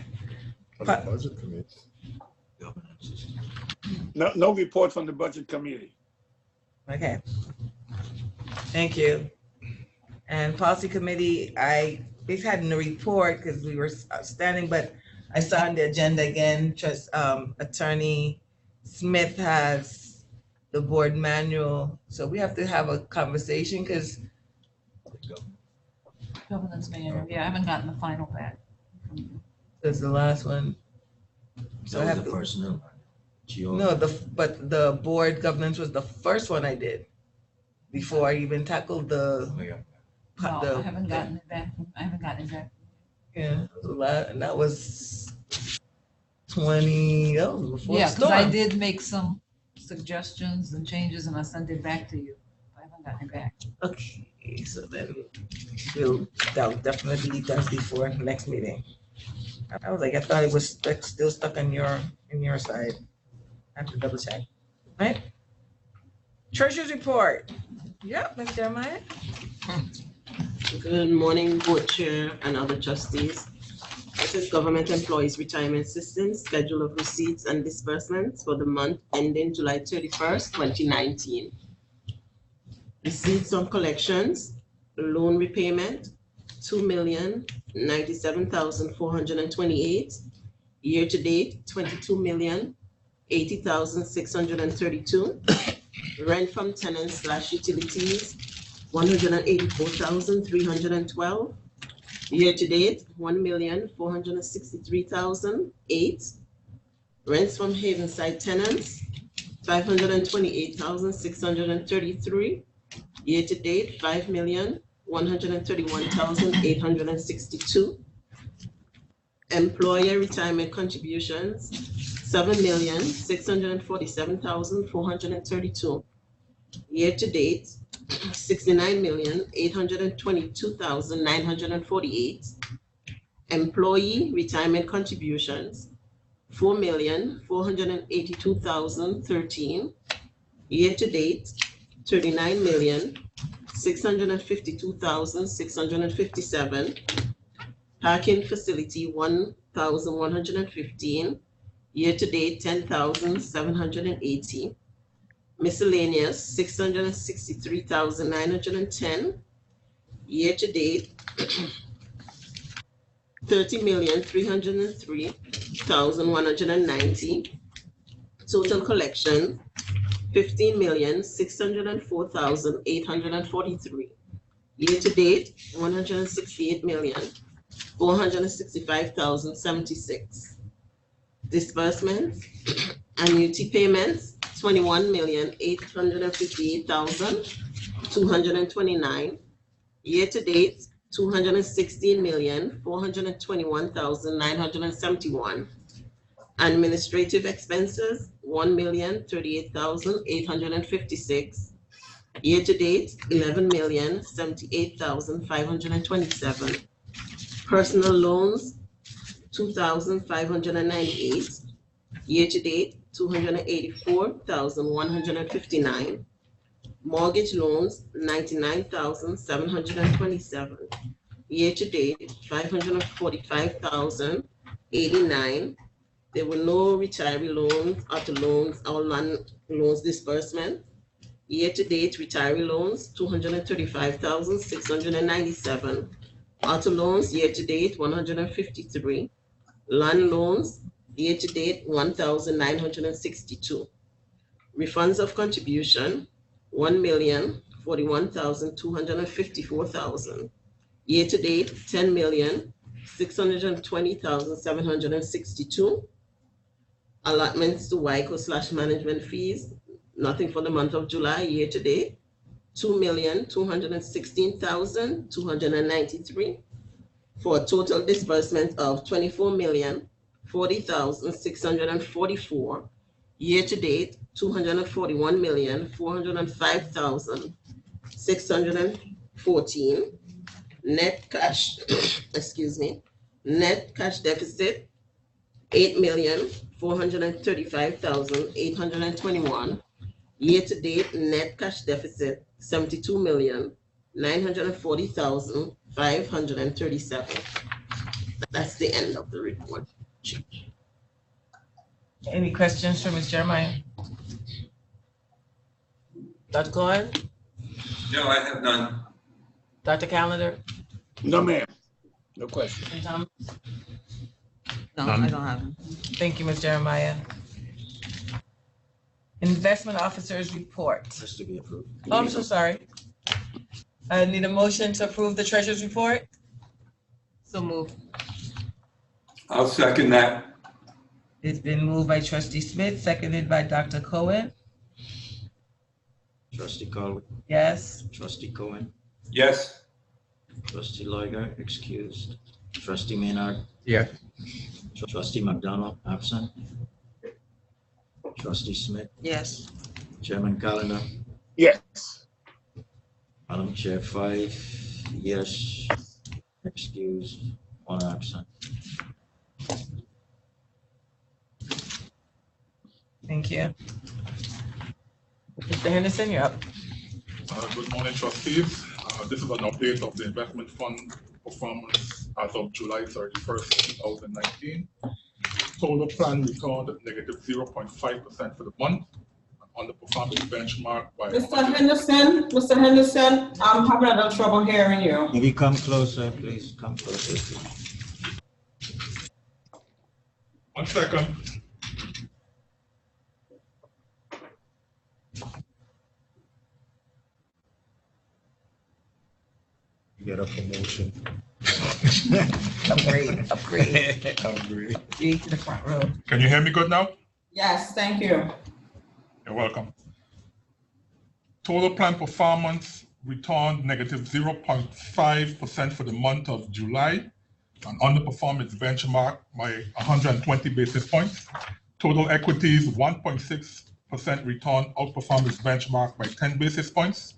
on the budget committee. No report from the budget committee. Okay. Thank you. And policy committee, we've had no report because we were standing, but I saw on the agenda again, just Attorney Smith has the board manual. So we have to have a conversation because Governance manual, yeah, I haven't gotten the final back. there's the last one. So I That was have the to, personal. no, but the board governance was the first one I did before I even tackled the, Oh, yeah. No, I haven't gotten it back. I haven't gotten it back. yeah, and that was 20, that was before Yeah, the because I storm. did make some suggestions and changes and I sent it back to you. I haven't gotten it back. Okay, so then that'll definitely be done before next meeting. I was like, I thought it was still stuck on your side. I have to double check, right? Treasurer's report. Yep, Ms. Jeremiah. Good morning, board chair and other trustees. This is government employees retirement system schedule of receipts and disbursements for the month ending July 31st, 2019. Receipts on collections, loan repayment, 2,097,428. Year to date, 22,080,632. Rent from tenants / utilities, 184,312. Year to date, 1,463,008. Rents from Havenside tenants, 528,633. Year-to-date, 5,131,862. Employer retirement contributions, 7,647,432. Year-to-date, 69,822,948. Employee retirement contributions, 4,482,013. Year-to-date, 39,652,657. Parking facility, 1,115. Year-to-date, 10,780. Miscellaneous, 663,910. Year-to-date, 30,303,190. Total collection, 15,604,843. Year-to-date, 168,465,076. Disbursements, annuity payments, 21,858,229. Year-to-date, 216,421,971. Administrative expenses, 1,038,856. Year-to-date, 11,078,527. Personal loans, 2,598. Year-to-date, 284,159. Mortgage loans, 99,727. Year-to-date, 545,089. There were no retiree loans, auto loans, or non-loans disbursement. Year-to-date, retiree loans, 235,697. Auto loans, year-to-date, 153. Land loans, year-to-date, 1,962. Refunds of contribution, 1,041,254,000. Year-to-date, 10,620,762. Allotments to WICO/management fees, nothing for the month of July. Year-to-date, 2,216,293. For a total disbursement of 24,040,644. Year-to-date, 241,405,614. Net cash, excuse me, net cash deficit, 8,435,821. Year-to-date, net cash deficit, 72,940,537. That's the end of the report. Any questions for Ms. Jeremiah? Dr. Cohen? No, I have none. Dr. Callender? No, ma'am. No question. And Tom? No, None. I don't have it. Thank you, Ms. Jeremiah. Investment Officers Report. Has to be approved. Oh, I'm so sorry. I need a motion to approve the Treasurer's Report. So move. I'll second that. It's been moved by Trustee Smith, seconded by Dr. Cohen. Trustee Colvin, Yes. trustee Cohen, Yes. trustee Liger, excused. Trustee Maynard, Yes. trustee McDonald, absent. Trustee Smith, Yes. Chairman Calendar, Yes. Madam Chair, 5 yes, excused, 1 absent. Thank you. Mr. Henderson, you're up. Good morning, trustees. This is an update of the investment fund performance as of July 31st, 2019. Total plan returned negative 0.5% for the month, underperforming the benchmark by. Mr. Henderson, I'm having a little trouble hearing you. Maybe come closer, please, come closer. 1 second. Get a promotion. Upgrade. Upgrade. G to the front row. Can you hear me good now? Yes, thank you. You're welcome. Total plan performance returned negative 0.5% for the month of July and underperformed its benchmark by 120 basis points. Total equities, 1.6% return, outperformed its benchmark by 10 basis points.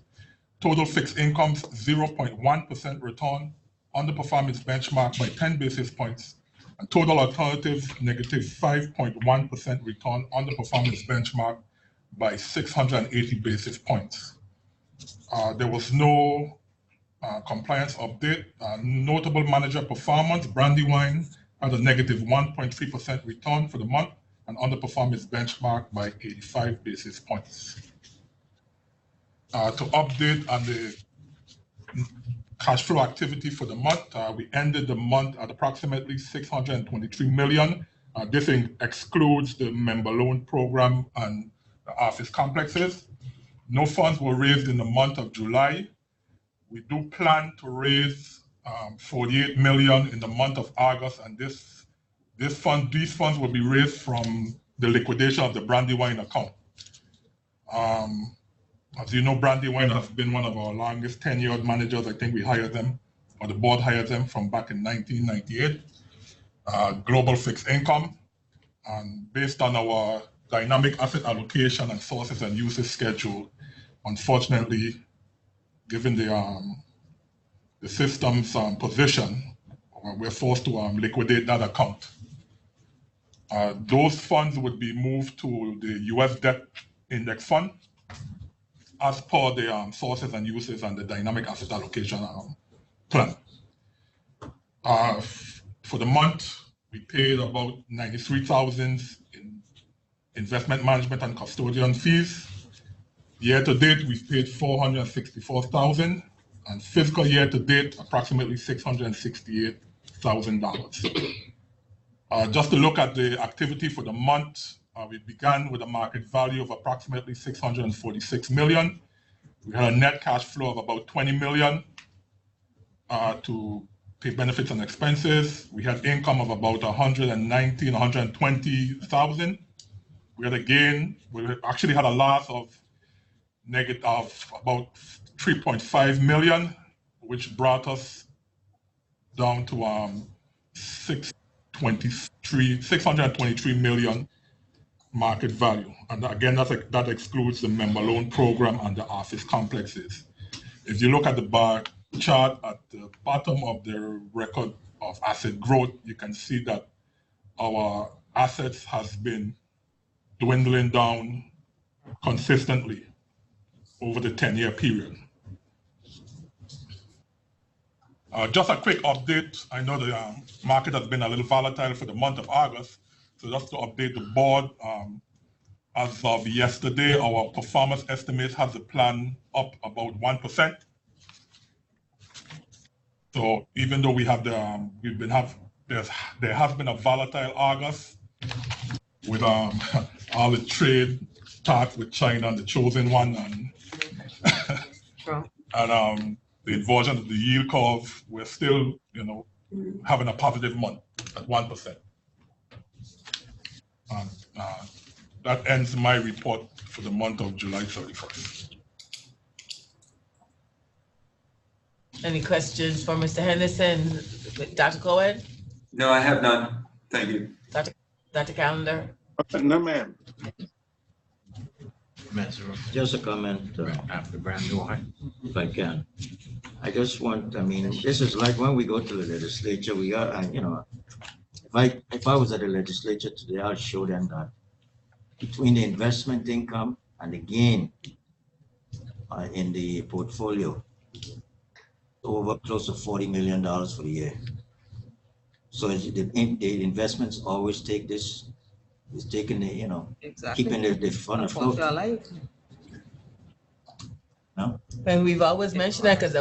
Total fixed incomes, 0.1% return, underperformed its benchmark by 10 basis points. And total alternatives, negative 5.1% return, underperformed its benchmark by 680 basis points. There was no compliance update. Notable manager performance, Brandywine had a negative 1.3% return for the month and underperformed its benchmark by 85 basis points. To update on the cash flow activity for the month, we ended the month at approximately 623 million. This excludes the member loan program and the office complexes. No funds were raised in the month of July. We do plan to raise 48 million in the month of August, and these funds will be raised from the liquidation of the Brandywine account. As you know, Brandywine has been one of our longest tenured managers. I think we hired them, or the board hired them from back in 1998. Global fixed income, and based on our dynamic asset allocation and sources and uses schedule, unfortunately, given the system's position, we're forced to liquidate that account. Those funds would be moved to the U.S. debt index fund as per the sources and uses and the dynamic asset allocation plan. For the month, we paid about 93,000 in investment management and custodian fees. Year to date, we've paid 464,000, and fiscal year to date, approximately $668,000. Just to look at the activity for the month, we began with a market value of approximately 646 million. We had a net cash flow of about 20 million to pay benefits and expenses. We had income of about 120,000. We had a gain. We actually had a loss of negative about 3.5 million, which brought us down to 623 million market value. And again, that excludes the member loan program and the office complexes. If you look at the bar chart at the bottom of the record of asset growth, you can see that our assets has been dwindling down consistently over the 10-year period. Just a quick update. I know the market has been a little volatile for the month of August. So just to update the board, as of yesterday, our performance estimate has the plan up about 1%. So even though we have there has been a volatile August with all the trade talks with China and the chosen one, and and the inversion of the yield curve, we're still, having a positive month at 1%. That ends my report for the month of July 31st. Any questions for Mr. Henderson? Dr. Cohen? No, I have none. Thank you. Dr. Callender? No, ma'am. Just a comment after Brandywine, if I can. I just want, this is like when we go to the legislature, we are, if I was at the legislature today, I'll show them that between the investment income and the gain in the portfolio, over close to $40 million for the year. So the investments always take this, is taking the, Exactly. keeping the fund afloat. No? And we've always mentioned that because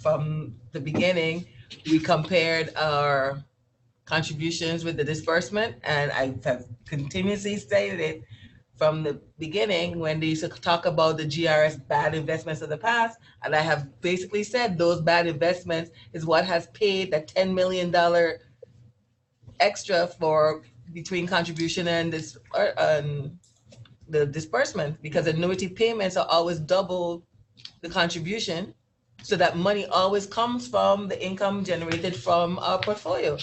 from the beginning, we compared our contributions with the disbursement, and I have continuously stated it from the beginning when they used to talk about the GRS bad investments of the past, and I have basically said those bad investments is what has paid that $10 million extra for between contribution and this the disbursement, because annuity payments are always double the contribution, so that money always comes from the income generated from our portfolio.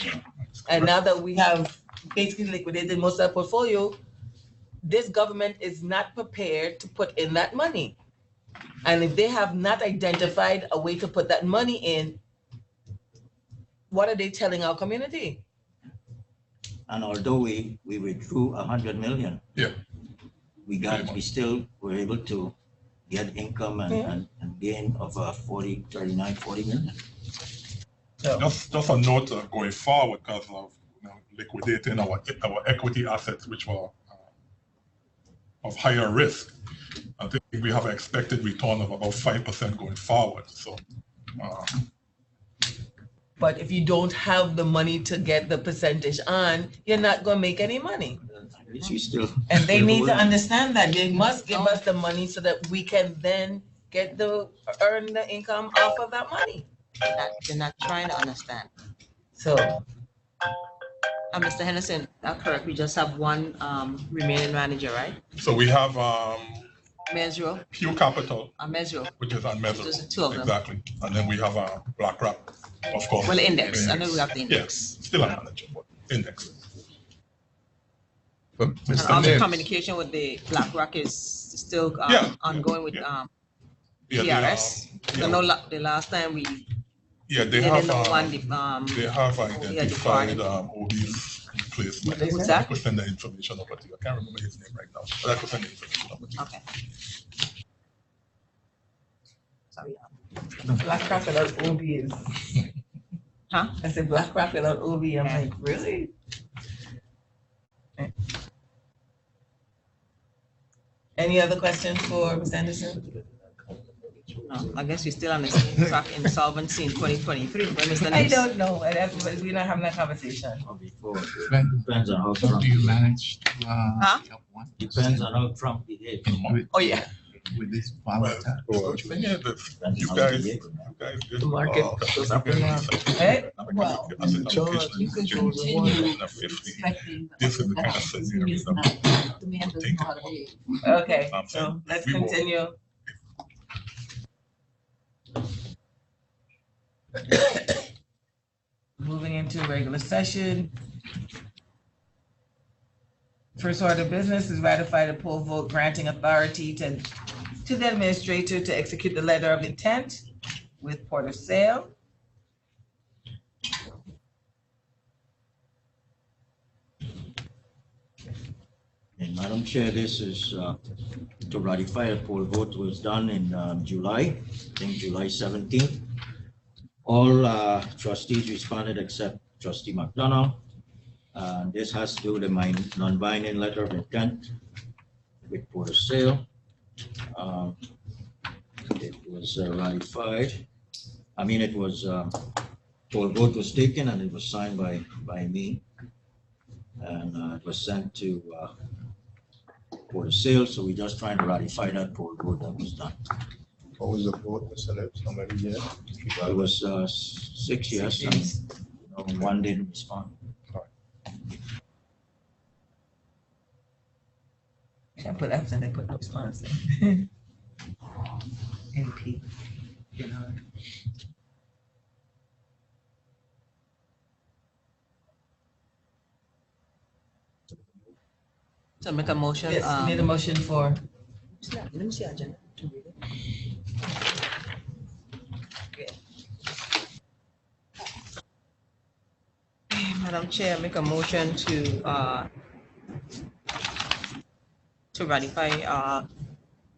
And now that we have basically liquidated most of our portfolio, this government is not prepared to put in that money. And if they have not identified a way to put that money in, what are they telling our community? And although we withdrew 100 million. Yeah. We still were able to get income and gain of 40 million. So, Just a note going forward, because of liquidating our equity assets, which were of higher risk. I think we have an expected return of about 5% going forward. So, but if you don't have the money to get the percentage on, you're not going to make any money. And they need to understand that they must give us the money so that we can then earn the income off of that money. They're not trying to understand. So, Mr. Henderson, correct, we just have one remaining manager, right? so we have Mesro, Pew Capital, Mesro, which is on Mesro. Just the two of them. Exactly. And then we have BlackRock, of course. Well, index. I know we have the index. Yes, still a manager, but index. But And Mr. all the Nibs, communication with the BlackRock is still ongoing with GERS. I know the last time we they didn't know have one they have identified OB's replacement. Who's I that? could send the information over to you. I can't remember his name right now, but I could send the information over to you. Okay. Sorry. BlackRock without OB is. Huh? I said BlackRock without OB. I'm like, really? Any other questions for Ms. Anderson? No, I guess you're still on the same track in solvency in 2023, right, Mr. I Nibs? don't know. We're not having that conversation. Depends on how how Trump do you manage to help one depends on how Trump behaves. with, Oh, yeah. with this Well, volatile the thing is that you guys did The market goes up and down. Hey, well, you could continue expecting. This is the kind of scenario that The man doesn't know how to behave. Okay, so let's continue. Moving into regular session. First order of business is ratify the poll vote granting authority to the administrator to execute the letter of intent with Port of Sale. And Madam Chair, this is to ratify a poll vote was done in July, I think July 17th. All trustees responded except Trustee McDonald. This has to do with the non-binding letter of intent with Port of Sale. It was ratified. I mean, it was, poll vote was taken and it was signed by me. And it was sent to Port of Sale, so we're just trying to ratify that poll vote that was done. What was the vote, Mr. Lips? How many yes? It was 6 yes and one didn't respond. Can't put absent, they put no response. NP, you know. So make a motion. Yes, you made a motion for. Let me see agenda. To read it. Okay. Madam Chair, make a motion to ratify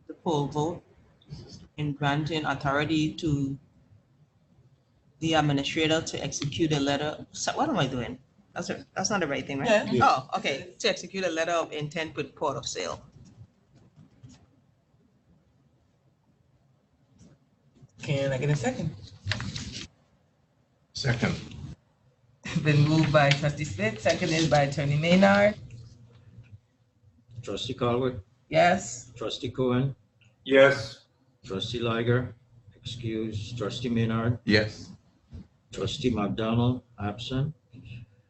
the poll vote in granting authority to the administrator to execute a letter. So what am I doing? That's not the right thing, right? Yeah. Oh, okay. To execute a letter of intent with Port of Sale. Can I get a second? second. Been moved by Trustee Smith, seconded by Attorney Maynard. Trustee Colwood, Yes. Trustee Cohen, Yes. Trustee Liger, excuse, Trustee Maynard, Yes. Trustee McDonald, absent.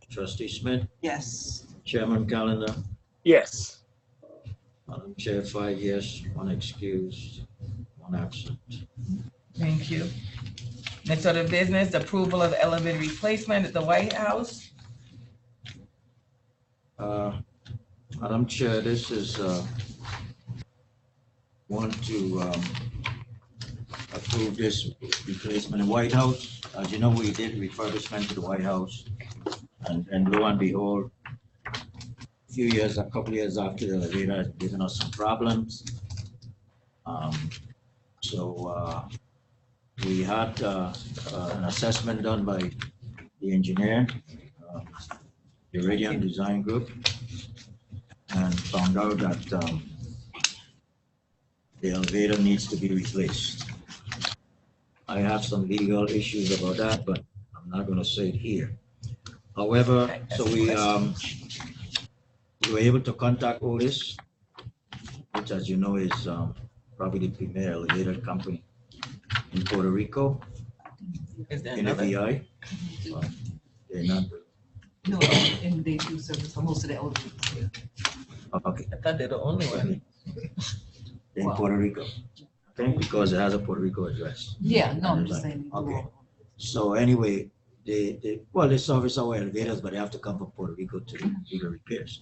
Trustee Smith, Yes. Chairman Calendar, Yes. Madam Chair, 5 yes, 1 excused, 1 absent. Thank you. Next order of business, approval of elevator replacement at the White House. Madam Chair, this is want to approve this replacement in the White House. As you know, we did refurbishment to the White House, and lo and behold, a couple of years after, the elevator has given us some problems. So we had an assessment done by the engineer, the Radiant Design Group, and found out that the elevator needs to be replaced. I have some legal issues about that, but I'm not going to say it here. However, so we were able to contact Otis, which, as you know, is probably the premier elevator company in Puerto Rico, Is there in the another? VI. They're not. No, and they do service for most of the elevators here. Okay. I thought they're the only one. In Wow. Puerto Rico. I think because it has a Puerto Rico address. Yeah, no, I'm just saying. Okay. So anyway, they service our elevators, but they have to come from Puerto Rico to do the repairs.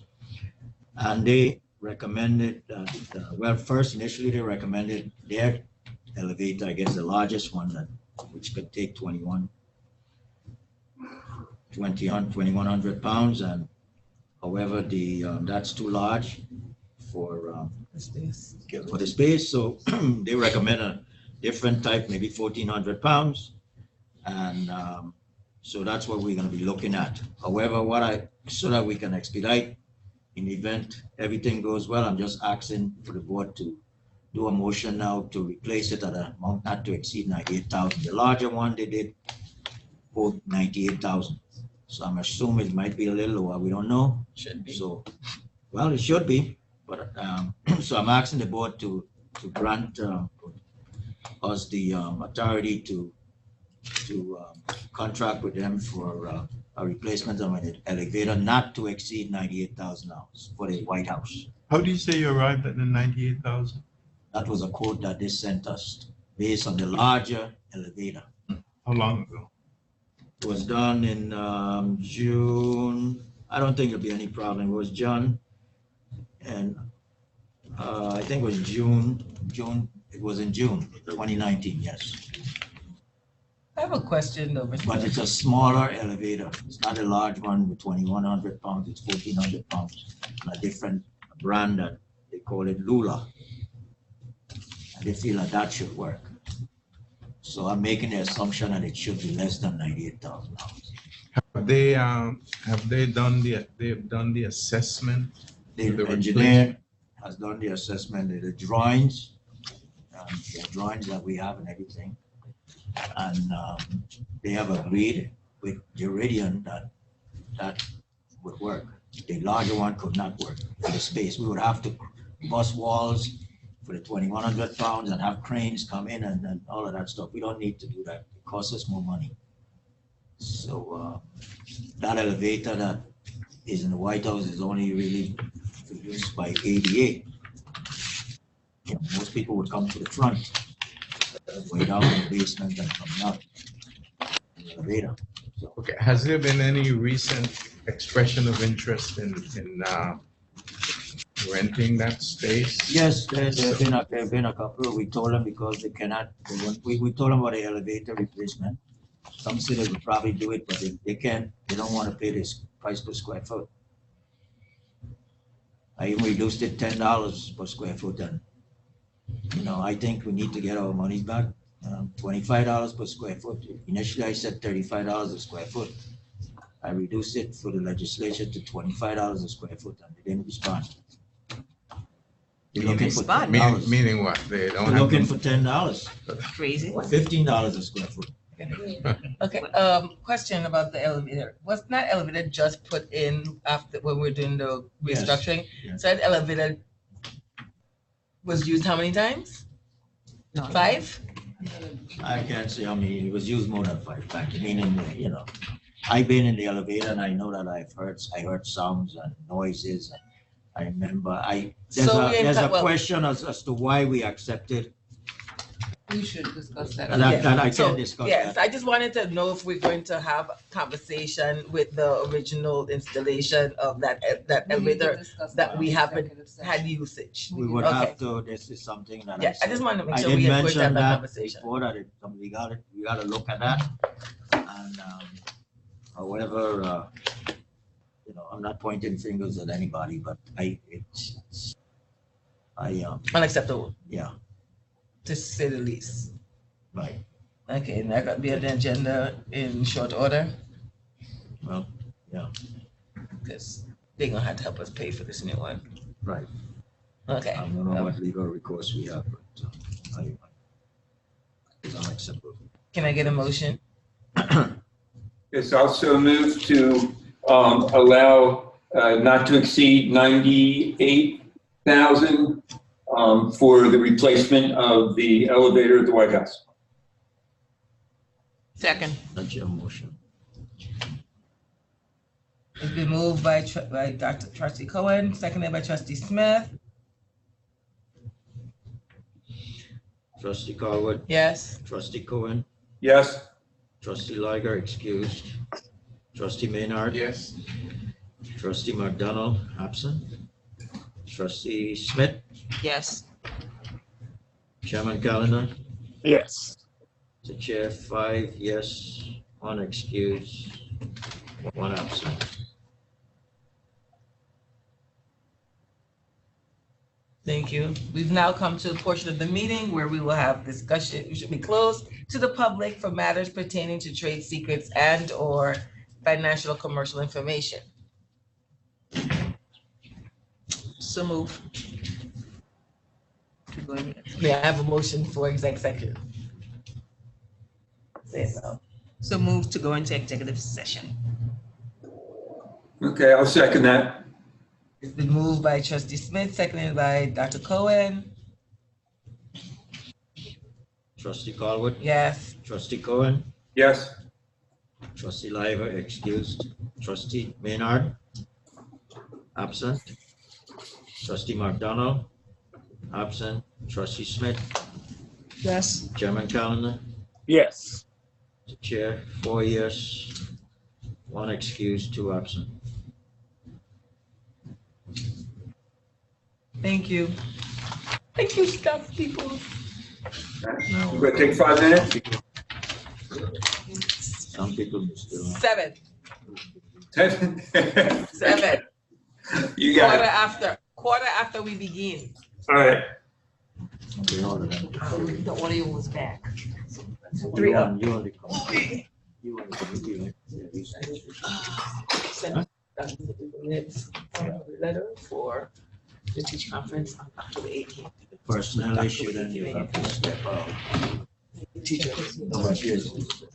And they recommended that, first initially they recommended their elevator, I guess the largest one, which could take 2,100 pounds, and however that's too large for the space, so they recommend a different type, maybe 1,400 pounds, and so that's what we're going to be looking at. However, so that we can expedite in the event everything goes well, I'm just asking for the board to do a motion now to replace it at an amount not to exceed 98,000. The larger one they did quote 98,000. So I'm assuming it might be a little lower. We don't know. Should be. So, well, it should be, but so I'm asking the board to grant us the authority to contract with them for a replacement of an elevator not to exceed $98,000 for the White House. How do you say you arrived at the 98,000? That was a quote that they sent us based on the larger elevator. How long ago? It was done in June. I don't think it'll be any problem. It was June, and I think it was June. It was in June 2019. Yes. I have a question though, Mr. But it's a smaller elevator. It's not a large one with 2,100 pounds. It's 1,400 pounds. A different brand that they call it Lula. And they feel that should work. So I'm making the assumption that it should be less than $98,000. Have they done the assessment? The engineer has done the assessment, the drawings that we have and everything. And they have agreed with Juridian that would work. The larger one could not work for the space. We would have to bust walls for the 2,100 pounds and have cranes come in and all of that stuff. We don't need to do that. It costs us more money. So that elevator that is in the White House is only really used by ADA. You know, most people would come to the front, way down in the basement and coming out in the elevator. So, Okay. Has there been any recent expression of interest in renting that space? yes, there have been a couple. We told them because they cannot. We told them about the elevator replacement. Some cities would probably do it, but they can't. They don't want to pay this price per square foot. I even reduced it $10 per square foot, and I think we need to get our money back. $25 per square foot. Initially, I said $35 a square foot. I reduced it for the legislature to $25 a square foot, and they didn't respond. They're looking for $10. Meaning what? They don't They're have looking to- for $10. Crazy. $15 a square foot. Okay, question about the elevator. Was that elevator just put in after when we're doing the Yes. restructuring? Yes. So that elevator was used how many times? No. 5? I can't say how many. It was used more than 5 times. Meaning, I've been in the elevator and I know that I heard sounds and noises. And I remember there's a question as to why we accepted We should discuss that. That I So, can discuss yes, that. I just wanted to know if we're going to have a conversation with the original installation of that We need to elevator discuss that we in haven't executive session. had usage. We would Okay. have to, this is something that I Yeah, I said. just wanted to make I sure did we are going to have mention that that conversation. before that, we gotta look at that. And, however, I'm not pointing fingers at anybody, but Unacceptable, yeah, to say the least. right, Okay, and that got to be on the agenda in short order, well, yeah, because they're gonna have to help us pay for this new one. right. Okay. I don't know what legal recourse we have, but it's unacceptable. Can I get a motion? It's also moved to allow not to exceed 98,000 for the replacement of the elevator at the White House. Second. That's your motion. It's been moved by Dr. Trustee Cohen, seconded by Trustee Smith. Trustee Carwood, Yes. Trustee Cohen, Yes? Trustee Liger, excused. Trustee Maynard, Yes. Trustee McDonald, absent. Trustee Smith, Yes. Chairman Calendar, Yes. the chair, 5 yes, 1 excused, 1 absent. Thank you. We've now come to a portion of the meeting where we will have discussion, we should be closed to the public for matters pertaining to trade secrets and/or financial or commercial information. So move. May I have a motion for exec session? Say so. So move to go into executive session. Okay, I'll second that. It's been moved by Trustee Smith, seconded by Dr. Cohen. Trustee Carwood, Yes. Trustee Cohen, Yes? Trustee Liger, excused. Trustee Maynard, absent. Trustee McDonald, absent. Trustee Smith, Yes. Chairman Calendar, Yes. the chair, 4 yes, 1 excused, 2 absent. Thank you. Thank you, staff people. We're going to take 5 minutes? Some people still. 7. 10? 7. You got it. Quarter after we begin. All right. Okay, all of them. The audio was back. 3 up. You only come. You only come. Send minutes letter for the teacher conference on October 18th. Personnel issue, then you have to step out. Teacher.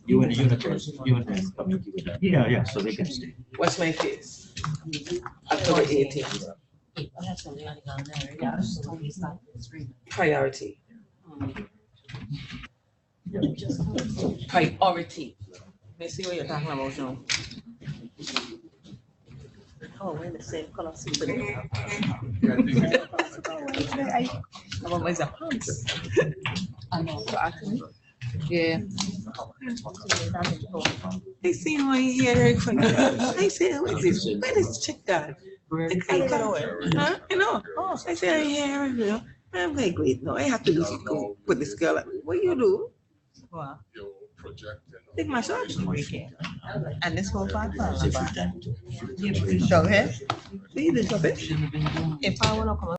You and the unitors, you and them committee with that. Yeah, so they can stay. What's my case? October 18th. Priority. Priority. Let me see what you're talking about now. Oh, we're in the same color suit. What was that? I know. Yeah. I see my hair. I say, what is this? Where is check that? The guy got away. Huh? You know? Oh, I say, hair. You know? I'm like, wait, no, I have to do something. Put this girl. What you do? Wow. Take my shorts. And this whole part. Show here. See this of it. If I want to come